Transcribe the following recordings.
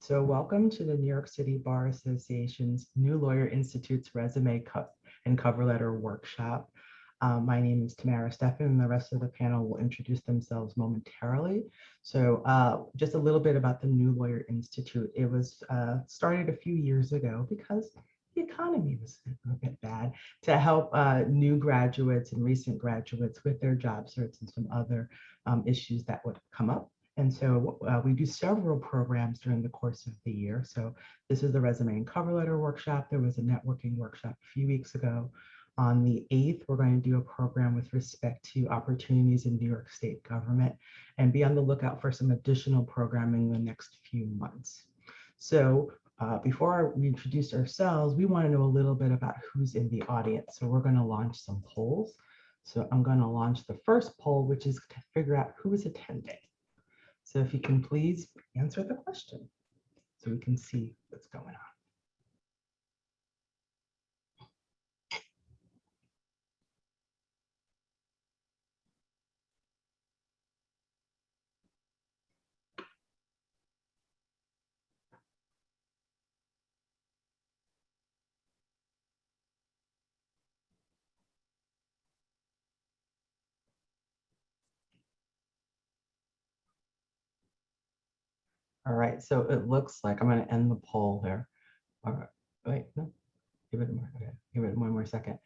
So welcome to the New York City Bar Association's New Lawyer Institute's Resume and Cover Letter Workshop. My name is Tamara and the rest of the panel will introduce themselves momentarily. So just a little bit about the New Lawyer Institute. It was started a few years ago because the economy was a bit bad to help new graduates and recent graduates with their job search and some other issues that would come up. And so we do several programs during the course of the year. So this is the resume and cover letter workshop. There was a networking workshop a few weeks ago. On the 8th, we're going to do a program with respect to opportunities in New York State government, and be on the lookout for some additional programming in the next few months. So before we introduce ourselves, we want to know a little bit about who's in the audience. So we're going to launch some polls. So I'm going to launch the first poll, which is to figure out who is attending. So if you can please answer the question so we can see what's going on. All right, so it looks like I'm going to end the poll there. All right, wait, no, give it more. Okay, give it one more second.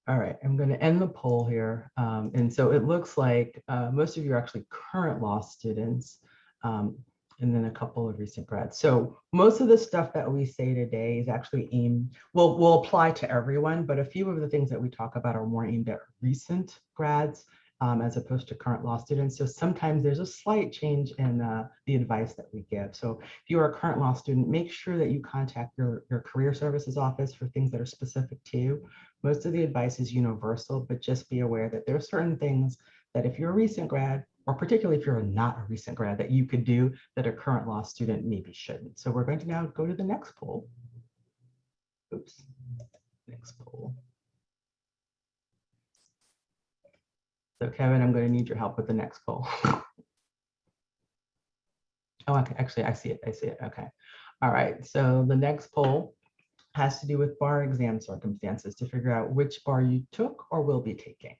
All right, I'm going to end the poll here. And so it looks like most of you are actually current law students, and then a couple of recent grads. So most of the stuff that we say today is actually aimed, will apply to everyone, but a few of the things that we talk about are more aimed at recent grads as opposed to current law students. So sometimes there's a slight change in the advice that we give. So if you are a current law student, make sure that you contact your career services office for things that are specific to you. Most of the advice is universal, but just be aware that there are certain things that if you're a recent grad, or particularly if you're not a recent grad, that you could do that a current law student maybe shouldn't. So we're going to now go to the next poll. Oops, next poll. So Kevin, I'm going to need your help with the next poll. Oh, okay, actually, I see it, okay. All right, so the next poll has to do with bar exam circumstances to figure out which bar you took or will be taking.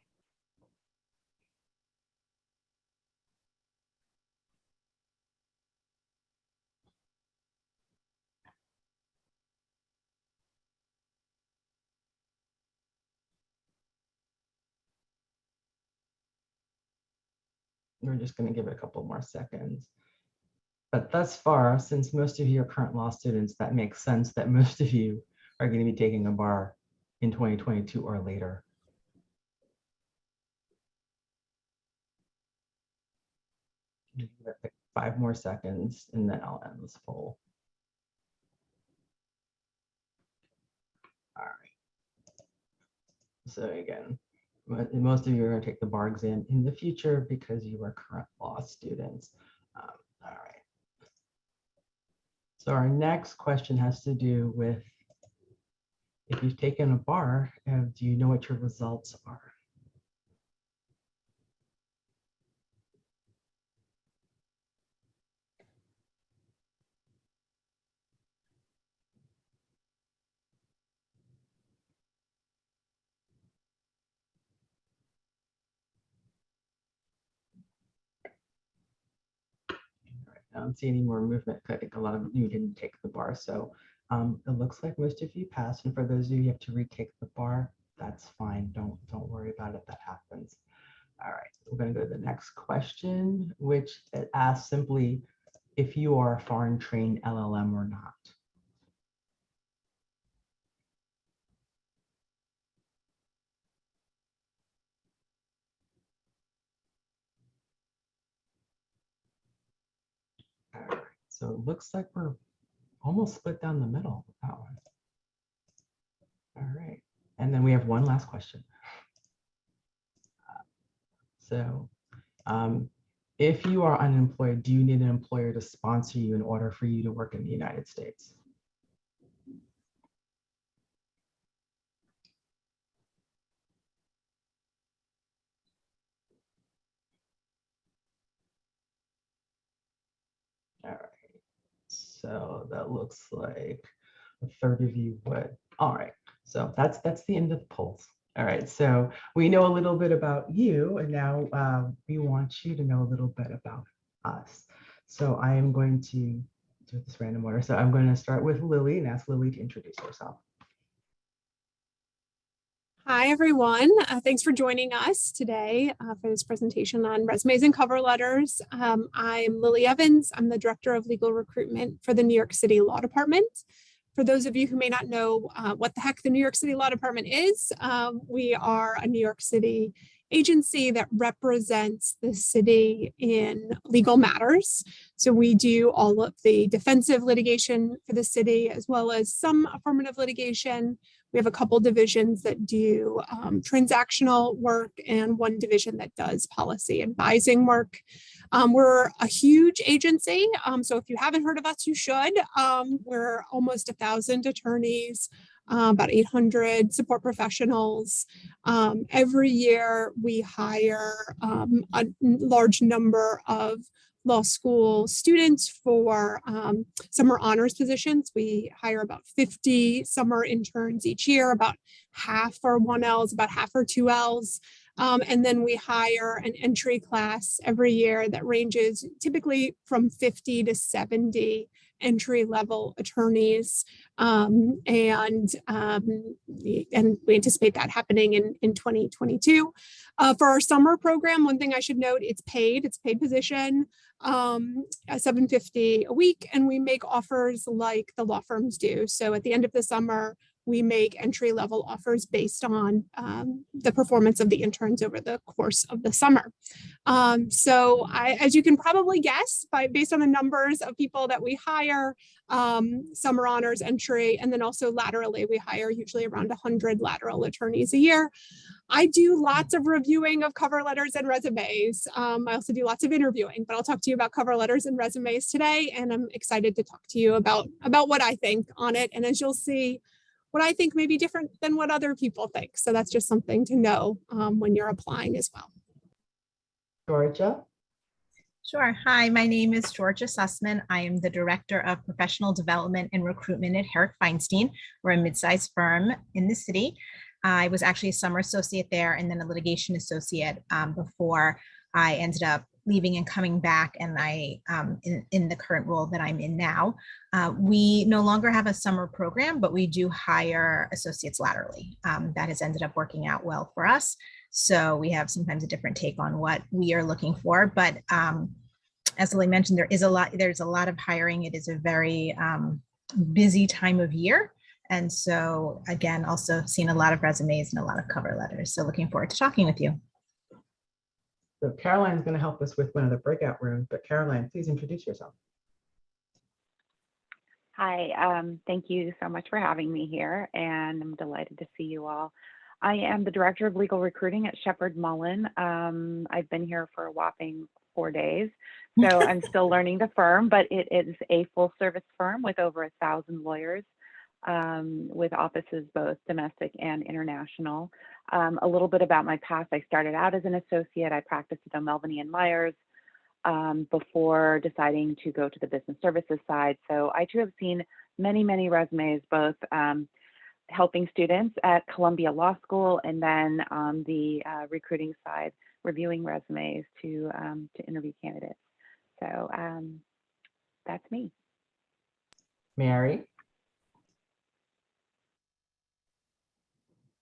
We're just going to give it a couple more seconds. But thus far, since most of you are current law students, that makes sense that most of you are going to be taking a bar in 2022 or later. Give it 5 more seconds and then I'll end this poll. All right. So again, most of you are going to take the bar exam in the future because you are current law students. All right. So our next question has to do with if you've taken a bar, do you know what your results are? I don't see any more movement. I think a lot of you didn't take the bar. So it looks like most of you passed. And for those of you who have to retake the bar, that's fine. Don't worry about it. That happens. All right, we're going to go to the next question, which asks simply if you are a foreign trained LLM or not. All right, so it looks like we're almost split down the middle with that one. All right, and then we have one last question. So if you are unemployed, do you need an employer to sponsor you in order for you to work in the United States? All right. So that looks like a third of you would. All right, so that's the end of the polls. All right, so we know a little bit about you, and now we want you to know a little bit about us. So I am going to do this random order. So I'm going to start with Lily and ask Lily to introduce herself. Hi, everyone. Thanks for joining us today for this presentation on resumes and cover letters. I'm Lily Evans. I'm the Director of Legal Recruitment for the New York City Law Department. For those of you who may not know what the heck the New York City Law Department is, we are a New York City agency that represents the city in legal matters. So we do all of the defensive litigation for the city, as well as some affirmative litigation. We have a couple divisions that do transactional work and one division that does policy advising work. We're a huge agency, so if you haven't heard of us, you should. We're almost 1,000 attorneys, about 800 support professionals. Every year we hire a large number of law school students for summer honors positions. We hire about 50 summer interns each year, about half are 1Ls, about half are 2Ls. And then we hire an entry class every year that ranges typically from 50 to 70 entry-level attorneys. And we anticipate that happening in 2022. For our summer program, one thing I should note, it's paid position, $750 a week, and we make offers like the law firms do. So at the end of the summer, we make entry-level offers based on the performance of the interns over the course of the summer. So as you can probably guess, based on the numbers of people that we hire, summer honors entry, and then also laterally, we hire usually around 100 lateral attorneys a year. I do lots of reviewing of cover letters and resumes. I also do lots of interviewing, but I'll talk to you about cover letters and resumes today, and I'm excited to talk to you about what I think on it. And as you'll see, what I think may be different than what other people think. So that's just something to know when you're applying as well. Georgia? Sure. Hi, my name is Georgia Sussman. I am the Director of Professional Development and Recruitment at Herrick Feinstein. We're a mid-sized firm in the city. I was actually a summer associate there and then a litigation associate before I ended up leaving and coming back, and I in the current role that I'm in now. We no longer have a summer program, but we do hire associates laterally. That has ended up working out well for us. So we have sometimes a different take on what we are looking for. But as Lily mentioned, there's a lot of hiring. It is a very busy time of year. And so again, also seen a lot of resumes and a lot of cover letters. So looking forward to talking with you. So Caroline is going to help us with one of the breakout rooms, but Caroline, please introduce yourself. Hi, thank you so much for having me here, and I'm delighted to see you all. I am the Director of Legal Recruiting at Shepherd Mullen. I've been here for a whopping 4 days, so I'm still learning the firm, but it is a full service firm with over 1,000 lawyers, with offices both domestic and international. A little bit about my past: I started out as an associate. I practiced at Albany and Myers before deciding to go to the business services side. So I too have seen many resumes, both helping students at Columbia Law School and then on the recruiting side, reviewing resumes to interview candidates. So that's me. Mary?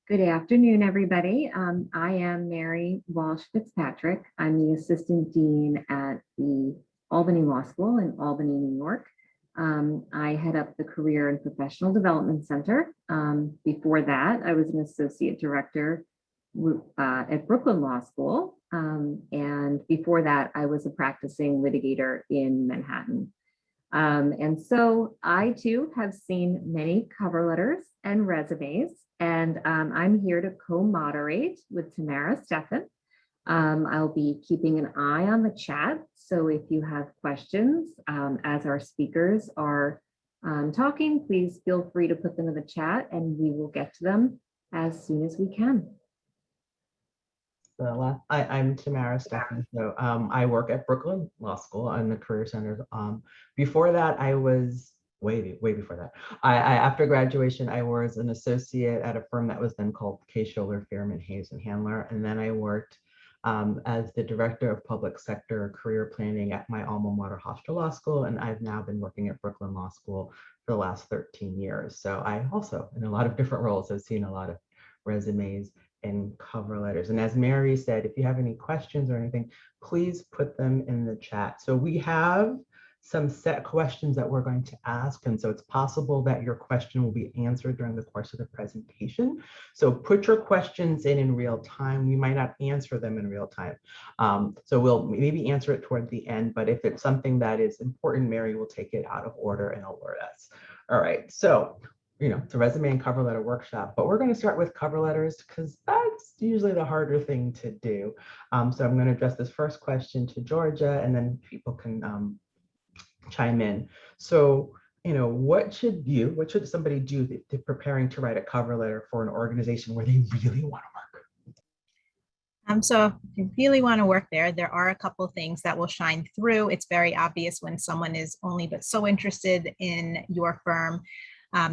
Good afternoon, everybody. I am Mary Walsh Fitzpatrick. I'm the Assistant Dean at the Albany Law School in Albany, New York. I head up the Career and Professional Development Center. Before that, I was an Associate Director at Brooklyn Law School. And before that, I was a practicing litigator in Manhattan. And so I too have seen many cover letters and resumes, and I'm here to co-moderate with Tamara Steffen. I'll be keeping an eye on the chat, so if you have questions as our speakers are talking, please feel free to put them in the chat and we will get to them as soon as we can. I'm Tamara Steffen. So I work at Brooklyn Law School in the Career Center. Before that, I was way before that. After graduation, I was an associate at a firm that was then called K. Scholler, Fairman, Hayes and Handler. And then I worked as the director of public sector career planning at my alma mater, Hofstra Law School. And I've now been working at Brooklyn Law School for the last 13 years. So I also, in a lot of different roles, have seen a lot of resumes and cover letters. And as Mary said, if you have any questions or anything, please put them in the chat. So we have some set questions that we're going to ask. And so it's possible that your question will be answered during the course of the presentation. So put your questions in real time. We might not answer them in real time. So we'll maybe answer it toward the end, but if it's something that is important, Mary will take it out of order and alert us. All right, so it's a resume and cover letter workshop, but we're going to start with cover letters because that's usually the harder thing to do. So I'm going to address this first question to Georgia, and then people can chime in. So, what should somebody do if they're preparing to write a cover letter for an organization where they really want to work? So if you really want to work there, there are a couple of things that will shine through. It's very obvious when someone is only but so interested in your firm.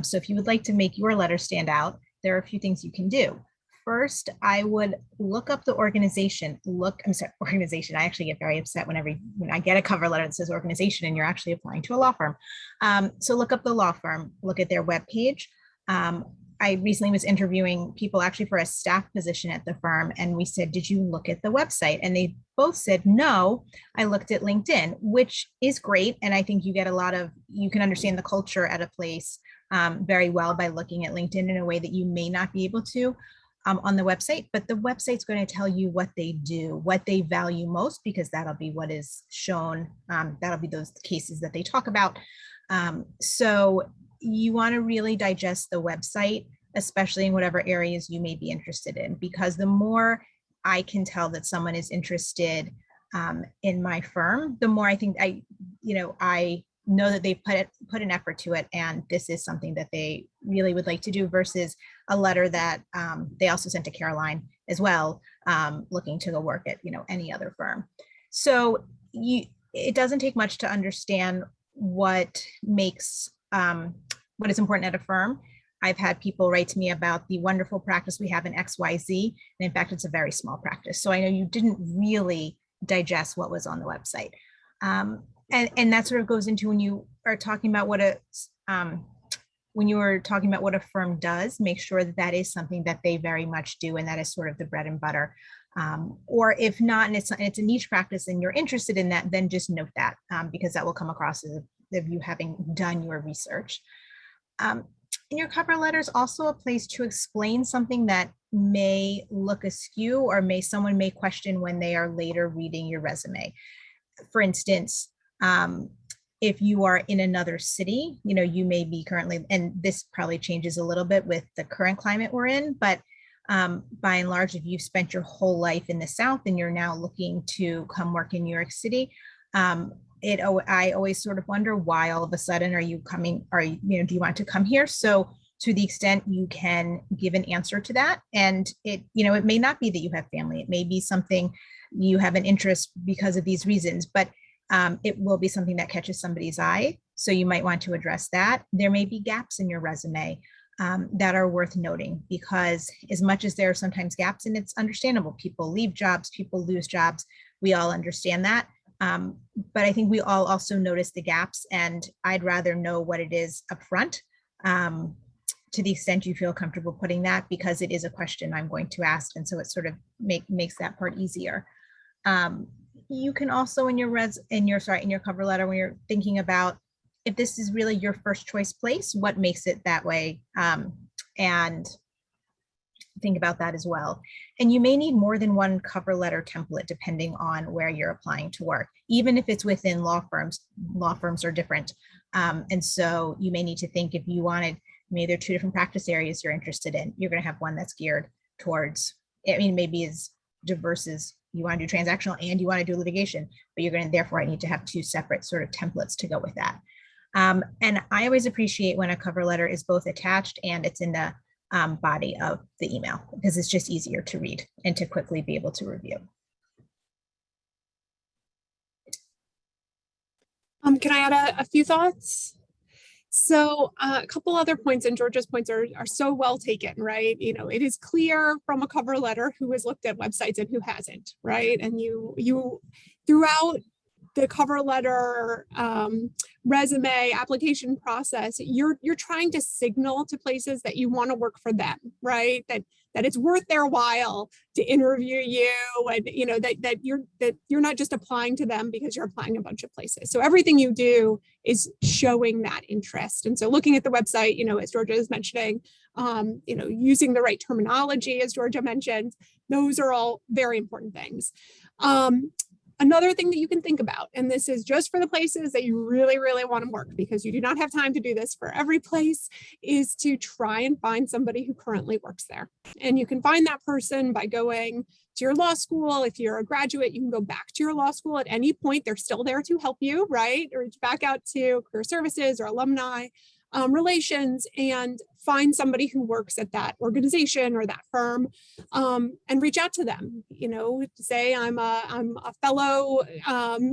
So if you would like to make your letter stand out, there are a few things you can do. First, I would look up the organization. Organization. I actually get very upset when I get a cover letter that says organization and you're actually applying to a law firm. So look up the law firm, look at their webpage. I recently was interviewing people actually for a staff position at the firm, and we said, did you look at the website? And they both said, no, I looked at LinkedIn, which is great. And I think you can understand the culture at a place very well by looking at LinkedIn in a way that you may not be able to on the website, but the website's going to tell you what they do, what they value most, because that'll be what is shown. That'll be those cases that they talk about. So you want to really digest the website, especially in whatever areas you may be interested in, because the more I can tell that someone is interested in my firm, the more I think I know that they've put an effort to it, and this is something that they really would like to do, versus a letter that they also sent to Caroline as well, looking to go work at any other firm. So it doesn't take much to understand what is important at a firm. I've had people write to me about the wonderful practice we have in XYZ, and in fact, it's a very small practice. So I know you didn't really digest what was on the website. And that sort of goes into when you are talking about what a firm does, make sure that that is something that they very much do, and that is sort of the bread and butter. Or if not, and it's a niche practice and you're interested in that, then just note that, because that will come across as if you having done your research. In your cover letter is also a place to explain something that may look askew, or someone may question when they are later reading your resume. For instance, if you are in another city, you may be currently, and this probably changes a little bit with the current climate we're in, but by and large, if you've spent your whole life in the South and you're now looking to come work in New York City, I always sort of wonder why all of a sudden do you want to come here? So to the extent you can give an answer to that, and it may not be that you have family, it may be something you have an interest because of these reasons, but it will be something that catches somebody's eye. So you might want to address that. There may be gaps in your resume that are worth noting, because as much as there are sometimes gaps, and it's understandable, people leave jobs, people lose jobs, we all understand that. But I think we all also notice the gaps, and I'd rather know what it is up front, to the extent you feel comfortable putting that, because it is a question I'm going to ask. And so it sort of makes that part easier. You can also in your cover letter, when you're thinking about if this is really your first choice place, what makes it that way, and think about that as well. And you may need more than one cover letter template depending on where you're applying to work. Even if it's within law firms are different. And so you may need to think, if you wanted, maybe there are two different practice areas you're interested in, you're going to have one that's geared towards, maybe as diverse as you want to do transactional and you want to do litigation, but you're going to therefore need to have two separate sort of templates to go with that. And I always appreciate when a cover letter is both attached and it's in the body of the email, because it's just easier to read and to quickly be able to review. Can I add a few thoughts? So a couple other points, and Georgia's points are so well taken, right? You know, it is clear from a cover letter who has looked at websites and who hasn't, right? And you throughout the cover letter, resume, application process, you're trying to signal to places that you want to work for them, right? That it's worth their while to interview you, and you know that you're not just applying to them because you're applying a bunch of places. So everything you do is showing that interest. And so looking at the website, you know, as Georgia is mentioning, you know, using the right terminology, as Georgia mentioned, those are all very important things. Another thing that you can think about, and this is just for the places that you really, really want to work, because you do not have time to do this for every place, is to try and find somebody who currently works there. And you can find that person by going to your law school. If you're a graduate, you can go back to your law school at any point. They're still there to help you, right? Or reach back out to career services or alumni relations and find somebody who works at that organization or that firm, and reach out to them. You know, say I'm a fellow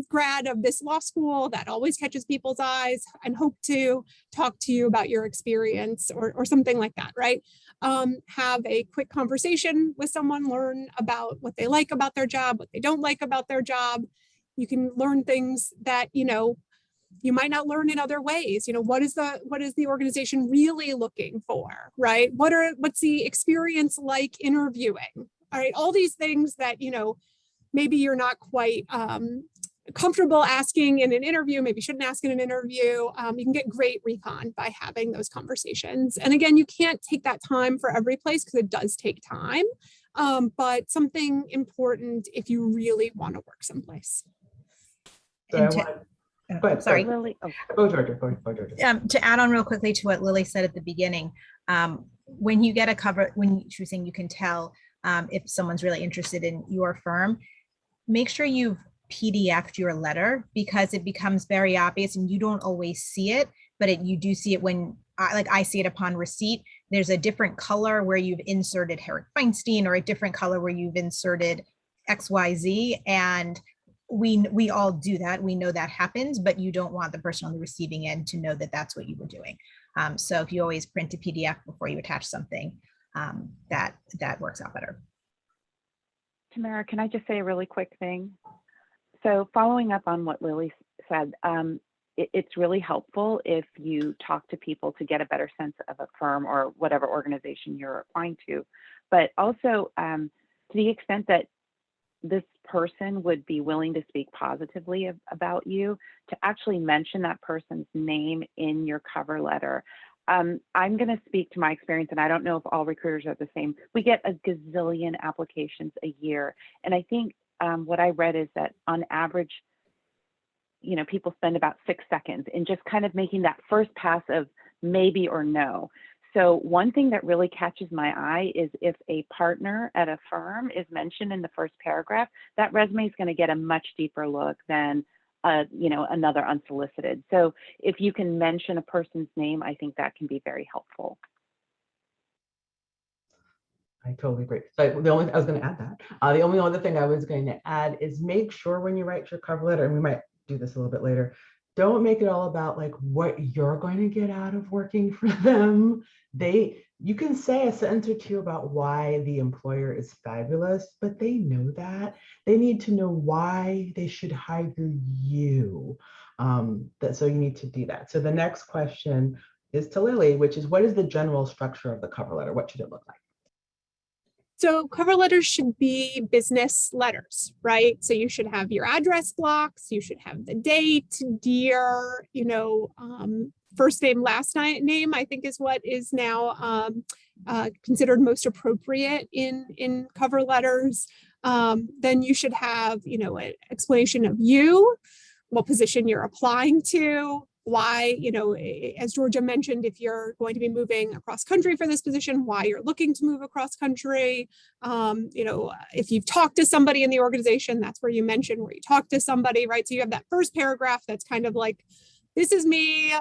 grad of this law school that always catches people's eyes and hope to talk to you about your experience or something like that, right? Have a quick conversation with someone, learn about what they like about their job, what they don't like about their job. You can learn things that, you know, you might not learn in other ways. You know, what is the organization really looking for, right? What's the experience like interviewing? All right, all these things that, you know, maybe you're not quite comfortable asking in an interview, maybe shouldn't ask in an interview. You can get great recon by having those conversations. And again, you can't take that time for every place because it does take time, but something important if you really want to work someplace. Sorry. Lily, Go, Georgia. Go, Georgia. To add on real quickly to what Lily said at the beginning, when you get a cover, when she was saying you can tell if someone's really interested in your firm, make sure you've PDF'd your letter, because it becomes very obvious and you don't always see it, but you do see it when, I see it upon receipt. There's a different color where you've inserted Herrick Feinstein, or a different color where you've inserted XYZ, and we all do that. We know that happens, but you don't want the person on the receiving end to know that that's what you were doing. So if you always print a PDF before you attach something, that works out better. Tamara, can I just say a really quick thing? So following up on what Lily said, it's really helpful if you talk to people to get a better sense of a firm or whatever organization you're applying to, but also to the extent that this person would be willing to speak positively about you, to actually mention that person's name in your cover letter. I'm going to speak to my experience, and I don't know if all recruiters are the same. We get a gazillion applications a year. And I think what I read is that on average, you know, people spend about 6 seconds in just kind of making that first pass of maybe or no. So one thing that really catches my eye is if a partner at a firm is mentioned in the first paragraph, that resume is going to get a much deeper look than, you know, another unsolicited. So if you can mention a person's name, I think that can be very helpful. I totally agree. So I was going to add that. The only other thing I was going to add is make sure when you write your cover letter, and we might do this a little bit later, don't make it all about like what you're going to get out of working for them. You can say a sentence or two about why the employer is fabulous, but they know that. They need to know why they should hire you. So you need to do that. So the next question is to Lily, which is, what is the general structure of the cover letter? What should it look like? So cover letters should be business letters, right? So you should have your address blocks, you should have the date, dear, you know, first name, last name, I think is what is now considered most appropriate in cover letters. Then you should have, you know, an explanation of you, what position you're applying to, why, you know, as Georgia mentioned, if you're going to be moving across country for this position, why you're looking to move across country. You know, if you've talked to somebody in the organization, that's where you mention where you talk to somebody, right? So you have that first paragraph that's kind of like, this is me,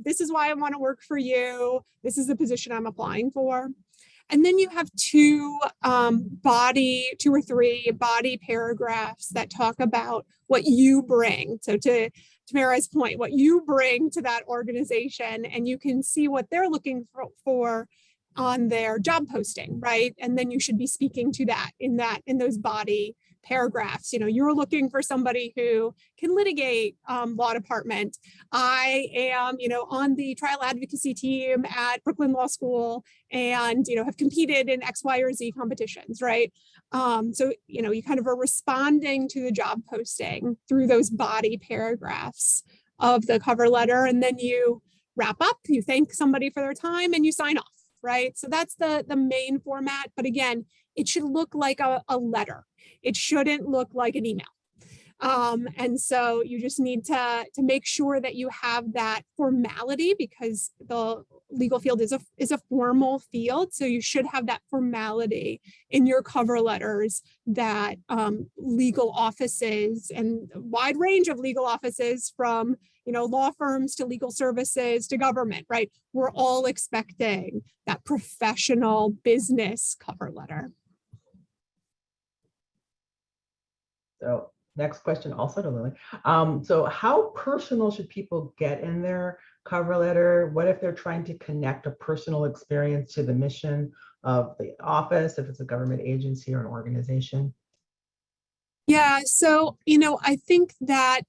this is why I want to work for you, this is the position I'm applying for. And then you have two or three body paragraphs that talk about what you bring. So to Tamara's point, what you bring to that organization, and you can see what they're looking for on their job posting, right? And then you should be speaking to that in those body paragraphs. You're looking for somebody who can litigate law department. I am, on the trial advocacy team at Brooklyn Law School and, have competed in X, Y, or Z competitions, right? So, you kind of are responding to the job posting through those body paragraphs of the cover letter. And then you wrap up, you thank somebody for their time, and you sign off, right? So that's the main format. But again, it should look like a letter. It shouldn't look like an email. And so you just need to make sure that you have that formality, because the legal field is a formal field. So you should have that formality in your cover letters that legal offices, and a wide range of legal offices, from law firms to legal services to government, right? We're all expecting that professional business cover letter. So next question also to Lily. So how personal should people get in their cover letter? What if they're trying to connect a personal experience to the mission of the office, if it's a government agency or an organization? Yeah, so, I think that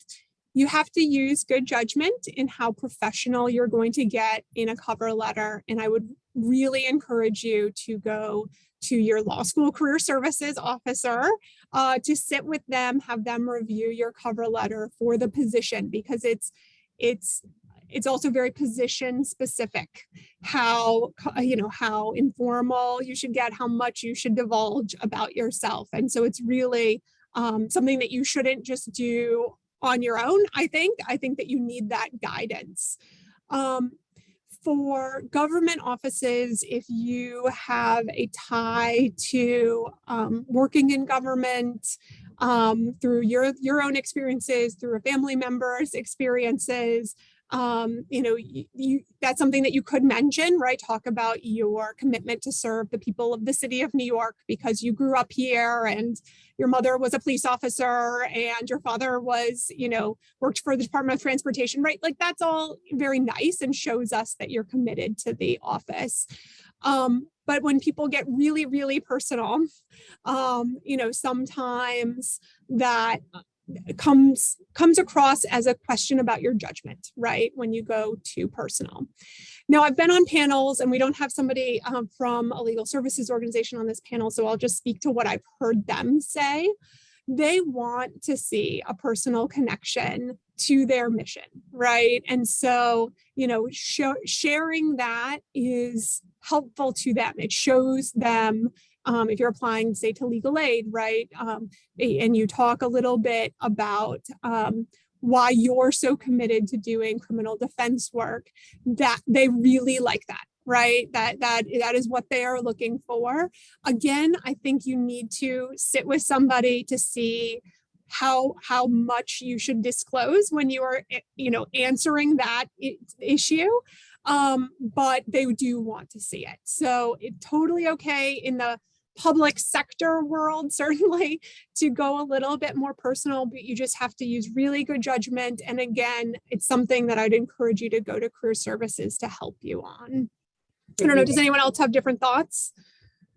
you have to use good judgment in how professional you're going to get in a cover letter. And I would really encourage you to go to your law school career services officer to sit with them, have them review your cover letter for the position, because it's also very position specific, how informal you should get, how much you should divulge about yourself. And so it's really something that you shouldn't just do on your own. I think that you need that guidance. For government offices, if you have a tie to working in government through your own experiences, through a family member's experiences, that's something that you could mention, right? Talk about your commitment to serve the people of the city of New York because you grew up here, and your mother was a police officer, and your father was, worked for the Department of Transportation, right? Like, that's all very nice and shows us that you're committed to the office. But when people get really, really personal, sometimes that comes across as a question about your judgment, right? When you go too personal. Now, I've been on panels, and we don't have somebody from a legal services organization on this panel, so I'll just speak to what I've heard them say. They want to see a personal connection to their mission, right? And so, sharing that is helpful to them. It shows them, if you're applying, say, to legal aid, right? And you talk a little bit about why you're so committed to doing criminal defense work, that they really like that, right? That is what they are looking for. Again, I think you need to sit with somebody to see how much you should disclose when you are, answering that issue. But they do want to see it. So it's totally okay in the public sector world, certainly, to go a little bit more personal, but you just have to use really good judgment. And again, it's something that I'd encourage you to go to career services to help you on. I don't know, does anyone else have different thoughts?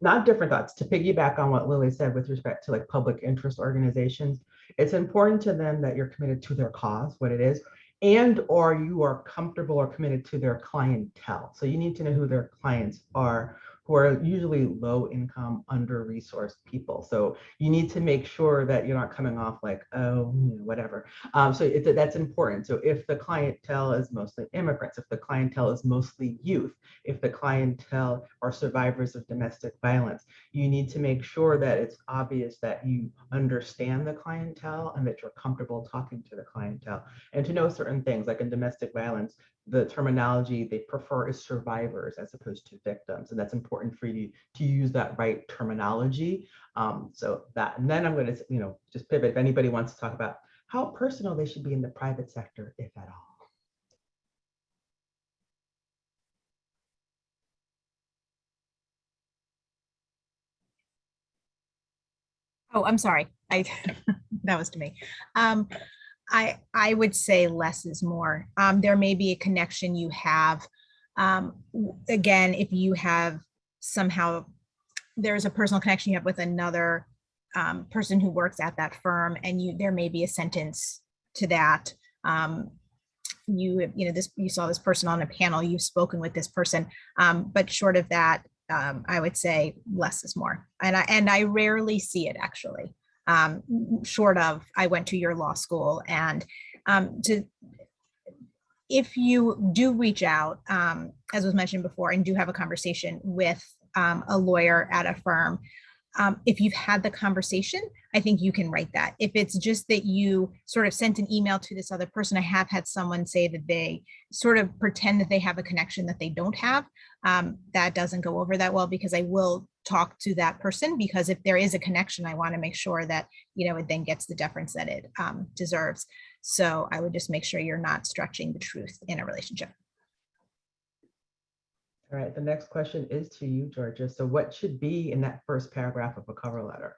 Not different thoughts. To piggyback on what Lily said with respect to like public interest organizations, it's important to them that you're committed to their cause, what it is, and or you are comfortable or committed to their clientele. So you need to know who their clients are, who are usually low income, under-resourced people. So you need to make sure that you're not coming off like, oh, whatever. So that's important. So if the clientele is mostly immigrants, if the clientele is mostly youth, if the clientele are survivors of domestic violence, you need to make sure that it's obvious that you understand the clientele and that you're comfortable talking to the clientele, and to know certain things. Like in domestic violence, the terminology they prefer is survivors as opposed to victims. And that's important for you to use that right terminology. So that, and then I'm going to, just pivot if anybody wants to talk about how personal they should be in the private sector, if at all. Oh, I'm sorry. That was to me. I would say less is more. There may be a connection you have. Again, if you have somehow, there's a personal connection you have with another person who works at that firm, and there may be a sentence to that. You saw this person on a panel, you've spoken with this person, but short of that, I would say less is more. And I rarely see it actually. Short of, I went to your law school, and if you do reach out, as was mentioned before, and do have a conversation with a lawyer at a firm, if you've had the conversation, I think you can write that. If it's just that you sort of sent an email to this other person, I have had someone say that they sort of pretend that they have a connection that they don't have. That doesn't go over that well, because I will talk to that person, because if there is a connection, I want to make sure that, it then gets the deference that it deserves. So I would just make sure you're not stretching the truth in a relationship. All right, the next question is to you, Georgia. So what should be in that first paragraph of a cover letter?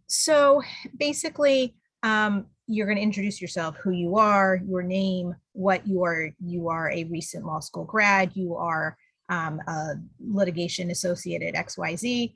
So basically, you're going to introduce yourself, who you are, your name, what you are. You are a recent law school grad. You are a litigation associate at XYZ.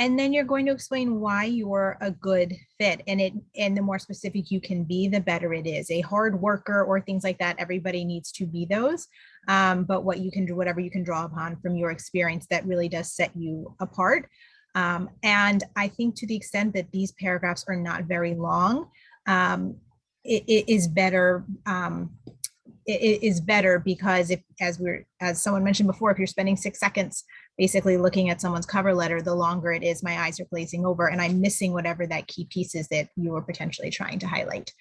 And then you're going to explain why you're a good fit. And the more specific you can be, the better it is. A hard worker or things like that, everybody needs to be those. But what you can do, whatever you can draw upon from your experience, that really does set you apart. And I think to the extent that these paragraphs are not very long, it is better. It is better because as someone mentioned before, if you're spending 6 seconds basically looking at someone's cover letter, the longer it is, my eyes are glazing over and I'm missing whatever that key piece is that you were potentially trying to highlight.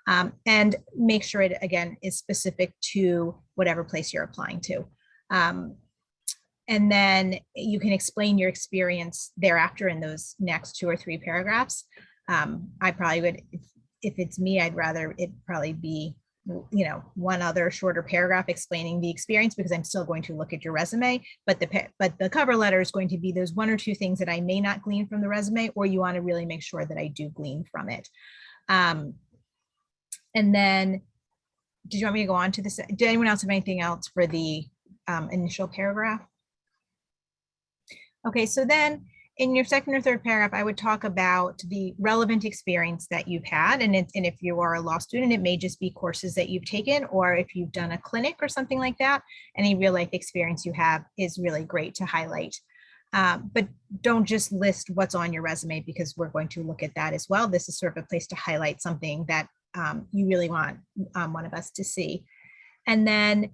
And make sure it, again, is specific to whatever place you're applying to. And then you can explain your experience thereafter in those next 2 or 3 paragraphs. I probably would, if it's me, I'd rather it probably be, one other shorter paragraph explaining the experience, because I'm still going to look at your resume, but the cover letter is going to be those 1 or 2 things that I may not glean from the resume, or you want to really make sure that I do glean from it. And then, did you want me to go on to this? Did anyone else have anything else for the initial paragraph? Okay, so then in your second or third paragraph, I would talk about the relevant experience that you've had. And if you are a law student, it may just be courses that you've taken, or if you've done a clinic or something like that, any real life experience you have is really great to highlight. But don't just list what's on your resume, because we're going to look at that as well. This is sort of a place to highlight something that you really want one of us to see. And then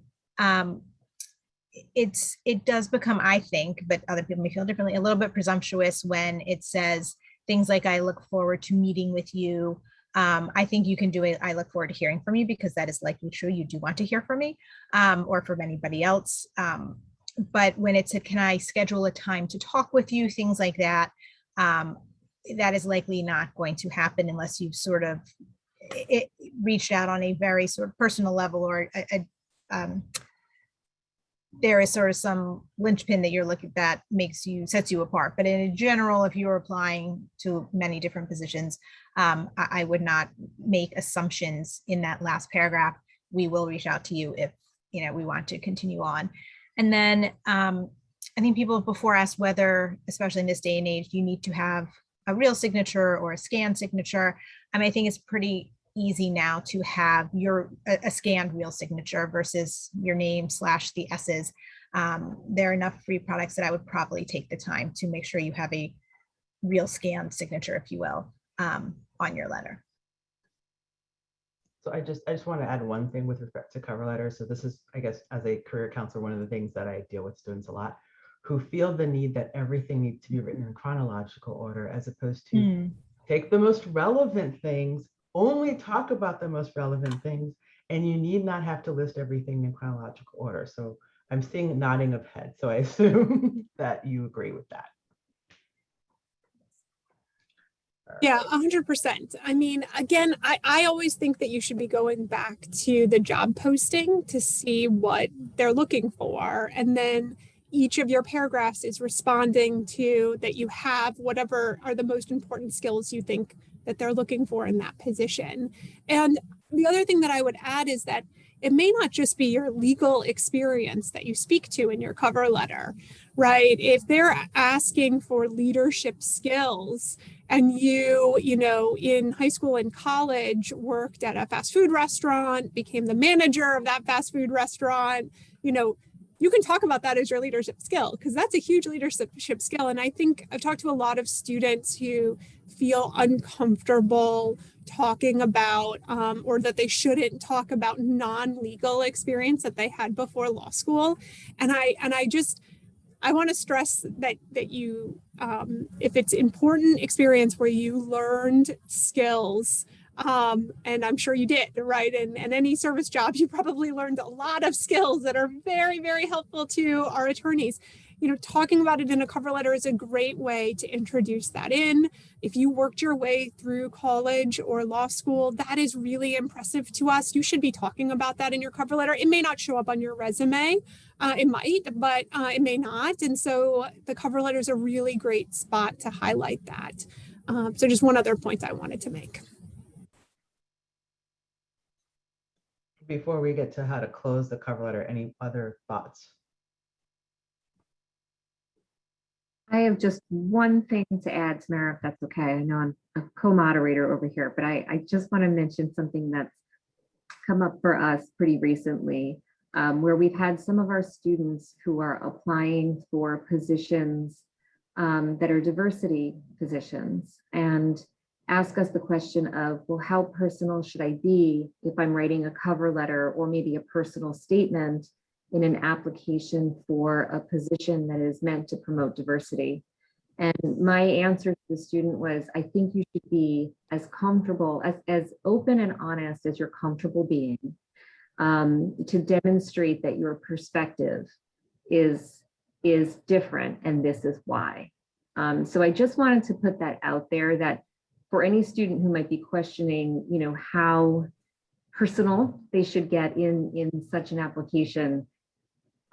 it does become, I think, but other people may feel differently, a little bit presumptuous when it says things like, I look forward to meeting with you. I think you can do it. I look forward to hearing from you, because that is likely true. You do want to hear from me or from anybody else. But when it said, can I schedule a time to talk with you, things like that, that is likely not going to happen unless you've sort of reached out on a very sort of personal level, or there is sort of some linchpin that you're looking at that sets you apart. But in general, if you're applying to many different positions, I would not make assumptions in that last paragraph. We will reach out to you if we want to continue on. And then I think people have before asked whether, especially in this day and age, you need to have a real signature or a scanned signature. I think it's pretty easy now to have a scanned real signature versus your name / the S's. There are enough free products that I would probably take the time to make sure you have a real scanned signature, if you will, on your letter. So I just want to add one thing with respect to cover letters. So this is, I guess, as a career counselor, one of the things that I deal with students a lot who feel the need that everything needs to be written in chronological order, as opposed to take the most relevant things, only talk about the most relevant things, and you need not have to list everything in chronological order. So I'm seeing nodding of heads, so I assume that you agree with that. Yeah, 100%. Again, I always think that you should be going back to the job posting to see what they're looking for. And then, each of your paragraphs is responding to that you have whatever are the most important skills you think that they're looking for in that position. And the other thing that I would add is that it may not just be your legal experience that you speak to in your cover letter, right? If they're asking for leadership skills and you know, in high school and college worked at a fast food restaurant, became the manager of that fast food restaurant, you know, you can talk about that as your leadership skill, because that's a huge leadership skill. And I think I've talked to a lot of students who feel uncomfortable talking about or that they shouldn't talk about non-legal experience that they had before law school. And I want to stress that you, if it's important experience where you learned skills, and I'm sure you did, right? And any service job, you probably learned a lot of skills that are very, very helpful to our attorneys. You know, talking about it in a cover letter is a great way to introduce that in. If you worked your way through college or law school, that is really impressive to us. You should be talking about that in your cover letter. It may not show up on your resume. It might, but it may not. And so the cover letter is a really great spot to highlight that. So just one other point I wanted to make. Before we get to how to close the cover letter, any other thoughts? I have just one thing to add, Tamara, if that's okay. I know I'm a co-moderator over here, but I just want to mention something that's come up for us pretty recently, where we've had some of our students who are applying for positions that are diversity positions and ask us the question of, well, how personal should I be if I'm writing a cover letter or maybe a personal statement in an application for a position that is meant to promote diversity? And my answer to the student was, I think you should be as comfortable, as open and honest as you're comfortable being, to demonstrate that your perspective is different and this is why. So I just wanted to put that out there, that for any student who might be questioning, you know, how personal they should get in such an application,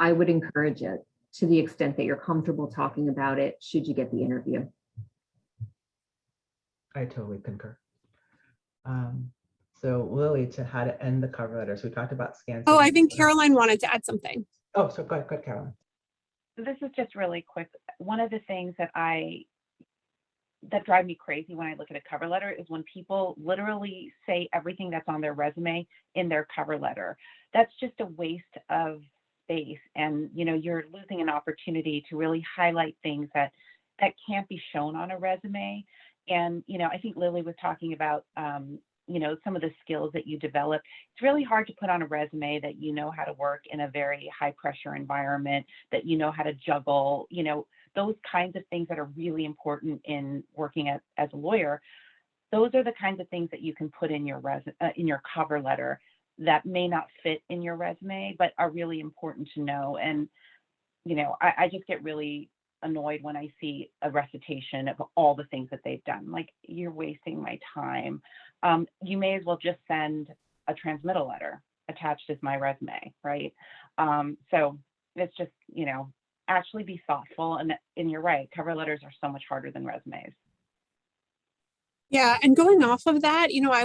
I would encourage it to the extent that you're comfortable talking about it should you get the interview. I totally concur. So Lily, to how to end the cover letter. So we talked about scans. Oh, I think Caroline wanted to add something. Oh, so go ahead, Caroline. This is just really quick. One of the things that drive me crazy when I look at a cover letter is when people literally say everything that's on their resume in their cover letter. That's just a waste of space, and you know, you're losing an opportunity to really highlight things that can't be shown on a resume. And you know, I think Lily was talking about you know, some of the skills that you develop. It's really hard to put on a resume that you know how to work in a very high pressure environment, that you know how to juggle, you know, those kinds of things that are really important in working as a lawyer. Those are the kinds of things that you can put in your cover letter that may not fit in your resume, but are really important to know. And, you know, I just get really annoyed when I see a recitation of all the things that they've done. Like, you're wasting my time. You may as well just send a transmittal letter attached as my resume, right? So it's just, you know, actually be thoughtful. And you're right, cover letters are so much harder than resumes. Yeah, and going off of that, you know,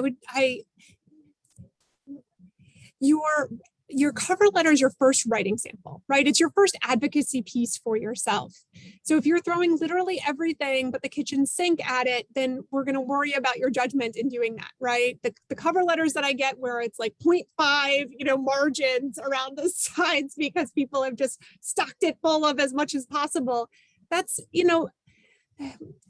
your cover letter is your first writing sample, right? It's your first advocacy piece for yourself. So if you're throwing literally everything but the kitchen sink at it, then we're going to worry about your judgment in doing that, right? The cover letters that I get where it's like 0.5, you know, margins around the sides because people have just stocked it full of as much as possible. That's, you know,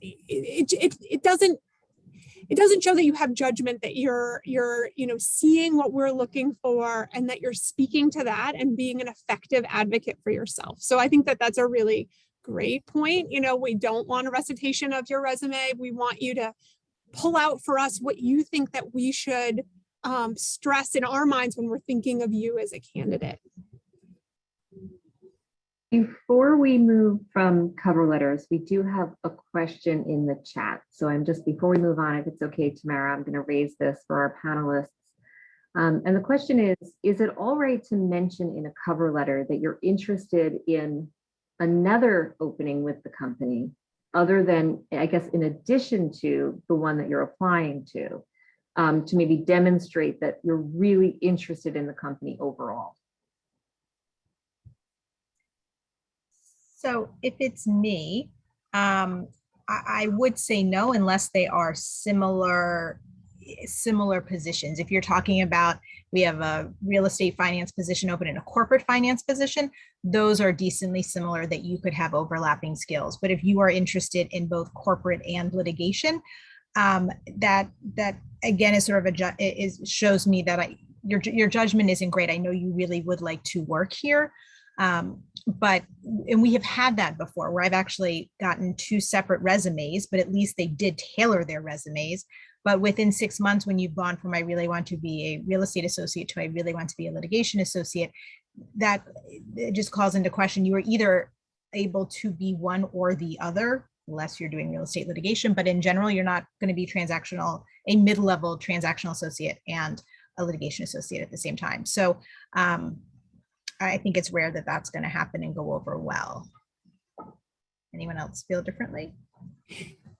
it doesn't show that you have judgment, that you're, you know, seeing what we're looking for and that you're speaking to that and being an effective advocate for yourself. So I think that that's a really great point. You know, we don't want a recitation of your resume. We want you to pull out for us what you think that we should stress in our minds when we're thinking of you as a candidate. Before we move from cover letters, we do have a question in the chat. So before we move on, if it's okay, Tamara, I'm going to raise this for our panelists. And the question is it all right to mention in a cover letter that you're interested in another opening with the company, other than, I guess, in addition to the one that you're applying to maybe demonstrate that you're really interested in the company overall? So if it's me, I would say no, unless they are similar positions. If you're talking about, we have a real estate finance position open and a corporate finance position, those are decently similar that you could have overlapping skills. But if you are interested in both corporate and litigation, that again is sort of shows me that your judgment isn't great. I know you really would like to work here. And we have had that before where I've actually gotten 2 separate resumes, but at least they did tailor their resumes. But within 6 months, when you've gone from I really want to be a real estate associate to I really want to be a litigation associate, that it just calls into question. You are either able to be one or the other, unless you're doing real estate litigation. But in general, you're not going to be a mid-level transactional associate and a litigation associate at the same time. So I think it's rare that that's going to happen and go over well. Anyone else feel differently?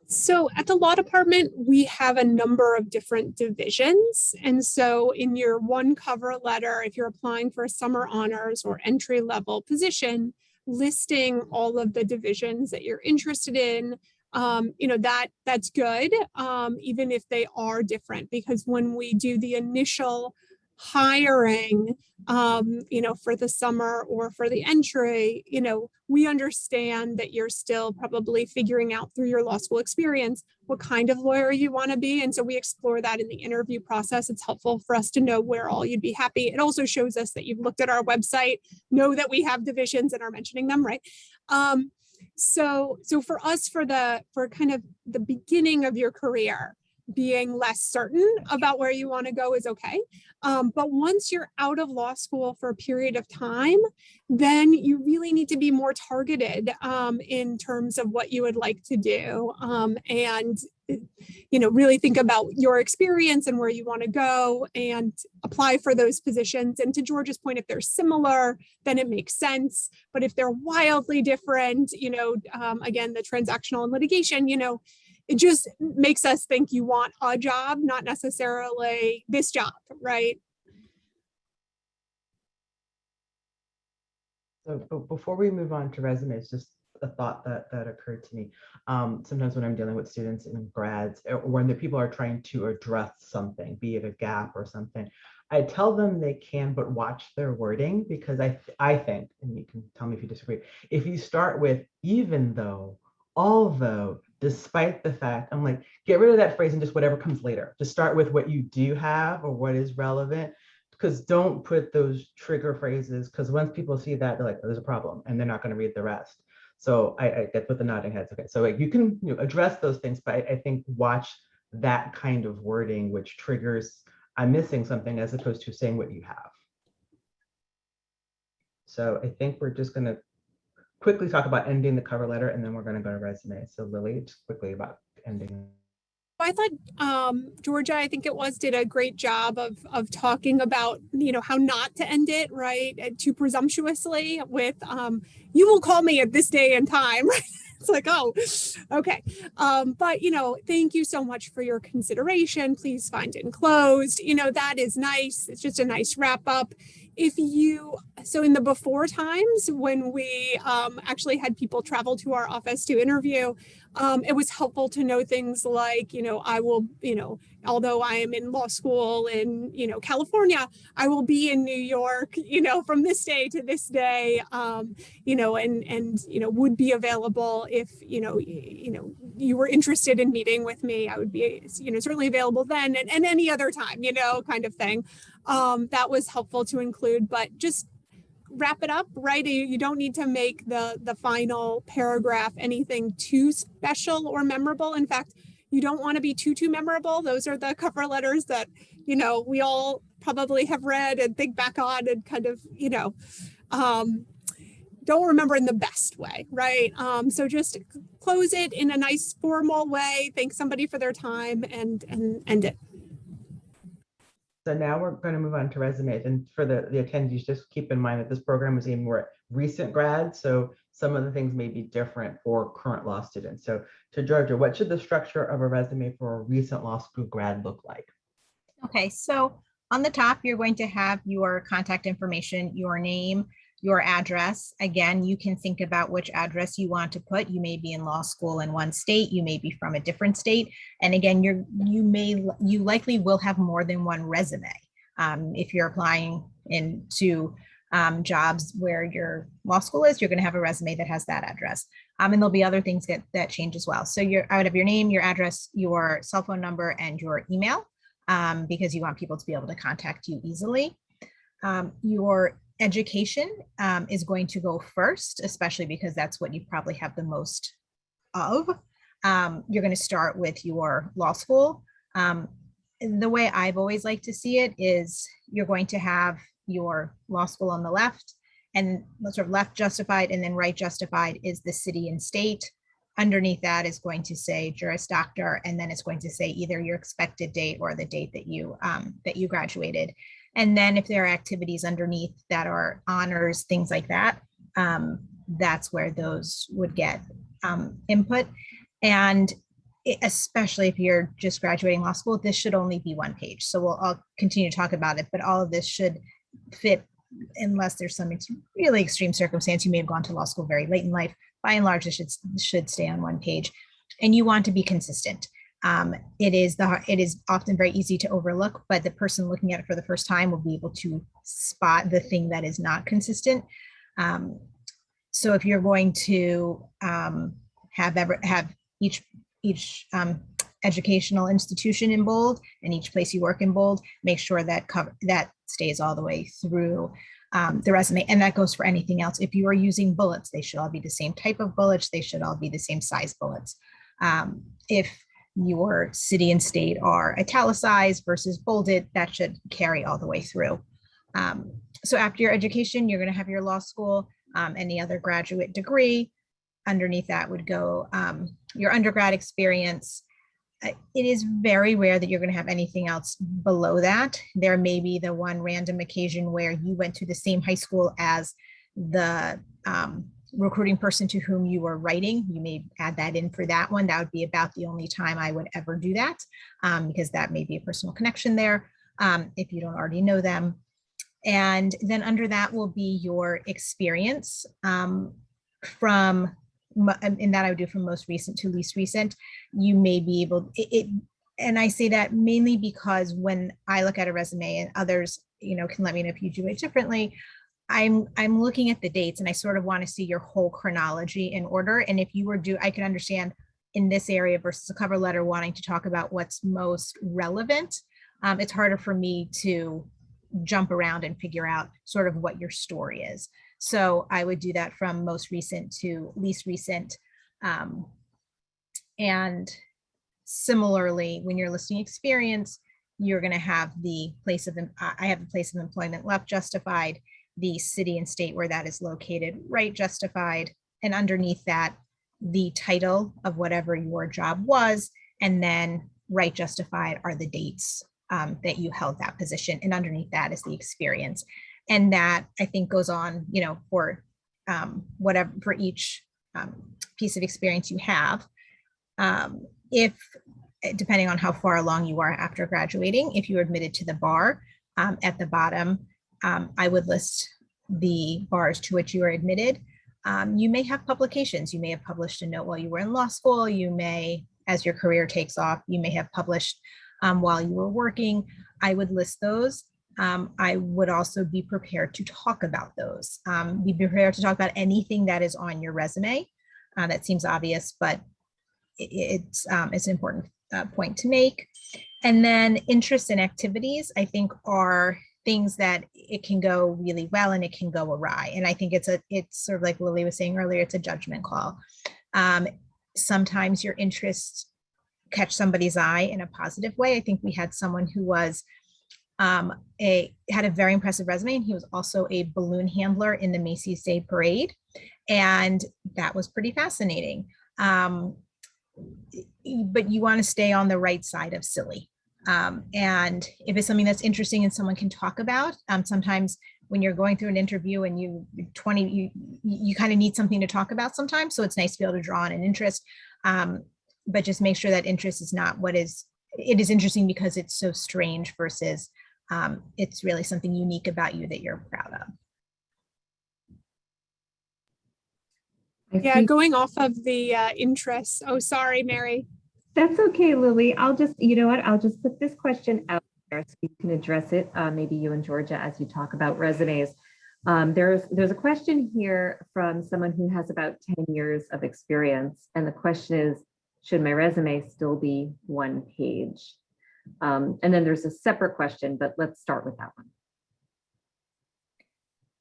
So at the law department, we have a number of different divisions. And so in your one cover letter, if you're applying for a summer honors or entry level position, listing all of the divisions that you're interested in, that's good, even if they are different, because when we do the initial hiring, for the summer or for the entry, we understand that you're still probably figuring out through your law school experience what kind of lawyer you want to be. And so we explore that in the interview process. It's helpful for us to know where all you'd be happy. It also shows us that you've looked at our website, know that we have divisions and are mentioning them, right? So for us, for kind of the beginning of your career, being less certain about where you want to go is okay. But once you're out of law school for a period of time, then you really need to be more targeted in terms of what you would like to do. And really think about your experience and where you want to go and apply for those positions. And to George's point, if they're similar, then it makes sense. But if they're wildly different, again, the transactional and litigation, it just makes us think you want a job, not necessarily this job, right? So before we move on to resumes, just a thought that occurred to me. Sometimes when I'm dealing with students and grads, or when the people are trying to address something, be it a gap or something, I tell them they can, but watch their wording, because I think, and you can tell me if you disagree, if you start with even though, although, despite the fact, I'm like, get rid of that phrase and just whatever comes later. Just start with what you do have or what is relevant, because don't put those trigger phrases, because once people see that, they're like, oh, there's a problem, and they're not going to read the rest. So I get with the nodding heads. Okay, so you can address those things, but I think watch that kind of wording, which triggers I'm missing something, as opposed to saying what you have. So I think we're just going to quickly talk about ending the cover letter, and then we're going to go to resume. So Lily, just quickly about ending. I thought Georgia, I think it was, did a great job of talking about, how not to end it, right? Too presumptuously with, you will call me at this day and time. It's like, oh, okay. But, thank you so much for your consideration. Please find enclosed. That is nice. It's just a nice wrap up. So in the before times when we actually had people travel to our office to interview, it was helpful to know things like, I will, although I am in law school in, California, I will be in New York, from this day to this day, and would be available if, you were interested in meeting with me. I would be, certainly available then and any other time, kind of thing. That was helpful to include, but just wrap it up, right? You don't need to make the final paragraph anything too special or memorable. In fact, you don't want to be too memorable. Those are the cover letters that, we all probably have read and think back on and kind of, don't remember in the best way, right? So just close it in a nice formal way, thank somebody for their time and end it. So now we're going to move on to resumes. And for the attendees, just keep in mind that this program is aimed more at recent grads. So some of the things may be different for current law students. So to Georgia, what should the structure of a resume for a recent law school grad look like? Okay, so on the top, you're going to have your contact information, your name, your address. Again, you can think about which address you want to put. You may be in law school in one state, you may be from a different state. And again, you likely will have more than one resume. If you're applying into jobs where your law school is, you're going to have a resume that has that address. And there'll be other things that change as well. So I would have your name, your address, your cell phone number, and your email, because you want people to be able to contact you easily. Your education is going to go first, especially because that's what you probably have the most of. You're going to start with your law school. The way I've always liked to see it is you're going to have your law school on the left, and sort of left justified, and then right justified is the city and state. Underneath that is going to say Juris Doctor, and then it's going to say either your expected date or the date that you graduated. And then if there are activities underneath that are honors, things like that, that's where those would get input. And especially if you're just graduating law school, this should only be one page. So I'll continue to talk about it, but all of this should fit, unless there's some really extreme circumstance. You may have gone to law school very late in life. By and large, this should stay on one page. And you want to be consistent. It is often very easy to overlook, but the person looking at it for the first time will be able to spot the thing that is not consistent. So if you're going to have each educational institution in bold and each place you work in bold, make sure that that stays all the way through the resume. And that goes for anything else. If you are using bullets, they should all be the same type of bullets. They should all be the same size bullets. If your city and state are italicized versus bolded, that should carry all the way through. So after your education, you're going to have your law school, any other graduate degree. Underneath that would go your undergrad experience. It is very rare that you're going to have anything else below that. There may be the one random occasion where you went to the same high school as the recruiting person to whom you were writing. You may add that in for that one. That would be about the only time I would ever do that, because that may be a personal connection there if you don't already know them. And then under that will be your experience from, and that I would do from most recent to least recent. You may be able, and I say that mainly because when I look at a resume, and others, can let me know if you do it differently, I'm looking at the dates and I sort of want to see your whole chronology in order. And if you were I can understand in this area versus a cover letter wanting to talk about what's most relevant. It's harder for me to jump around and figure out sort of what your story is. So I would do that from most recent to least recent. And similarly, when you're listing experience, you're going to have the place of, I have the place of employment left justified, the city and state where that is located right justified, and underneath that, the title of whatever your job was, and then right justified are the dates that you held that position, and underneath that is the experience. And that I think goes on, for whatever, for each piece of experience you have. If, depending on how far along you are after graduating, if you were admitted to the bar, at the bottom, I would list the bars to which you are admitted. You may have publications. You may have published a note while you were in law school. You may, as your career takes off, you may have published while you were working. I would list those. I would also be prepared to talk about those. Be prepared to talk about anything that is on your resume. That seems obvious, but it's an important point to make. And then interests and activities, I think, are things that it can go really well and it can go awry. And I think it's sort of like Lily was saying earlier, it's a judgment call. Sometimes your interests catch somebody's eye in a positive way. I think we had someone who was had a very impressive resume, and he was also a balloon handler in the Macy's Day Parade, and that was pretty fascinating. But you want to stay on the right side of silly. And if it's something that's interesting and someone can talk about, sometimes when you're going through an interview and you kind of need something to talk about sometimes. So it's nice to be able to draw on an interest, but just make sure that interest is not it is interesting because it's so strange versus it's really something unique about you that you're proud of. Yeah, going off of the interests. Oh, sorry, Mary. That's okay, Lily. You know what? I'll just put this question out there so you can address it. Maybe you and Georgia, as you talk about resumes. There's a question here from someone who has about 10 years of experience. And the question is, should my resume still be one page? And then there's a separate question, but let's start with that one.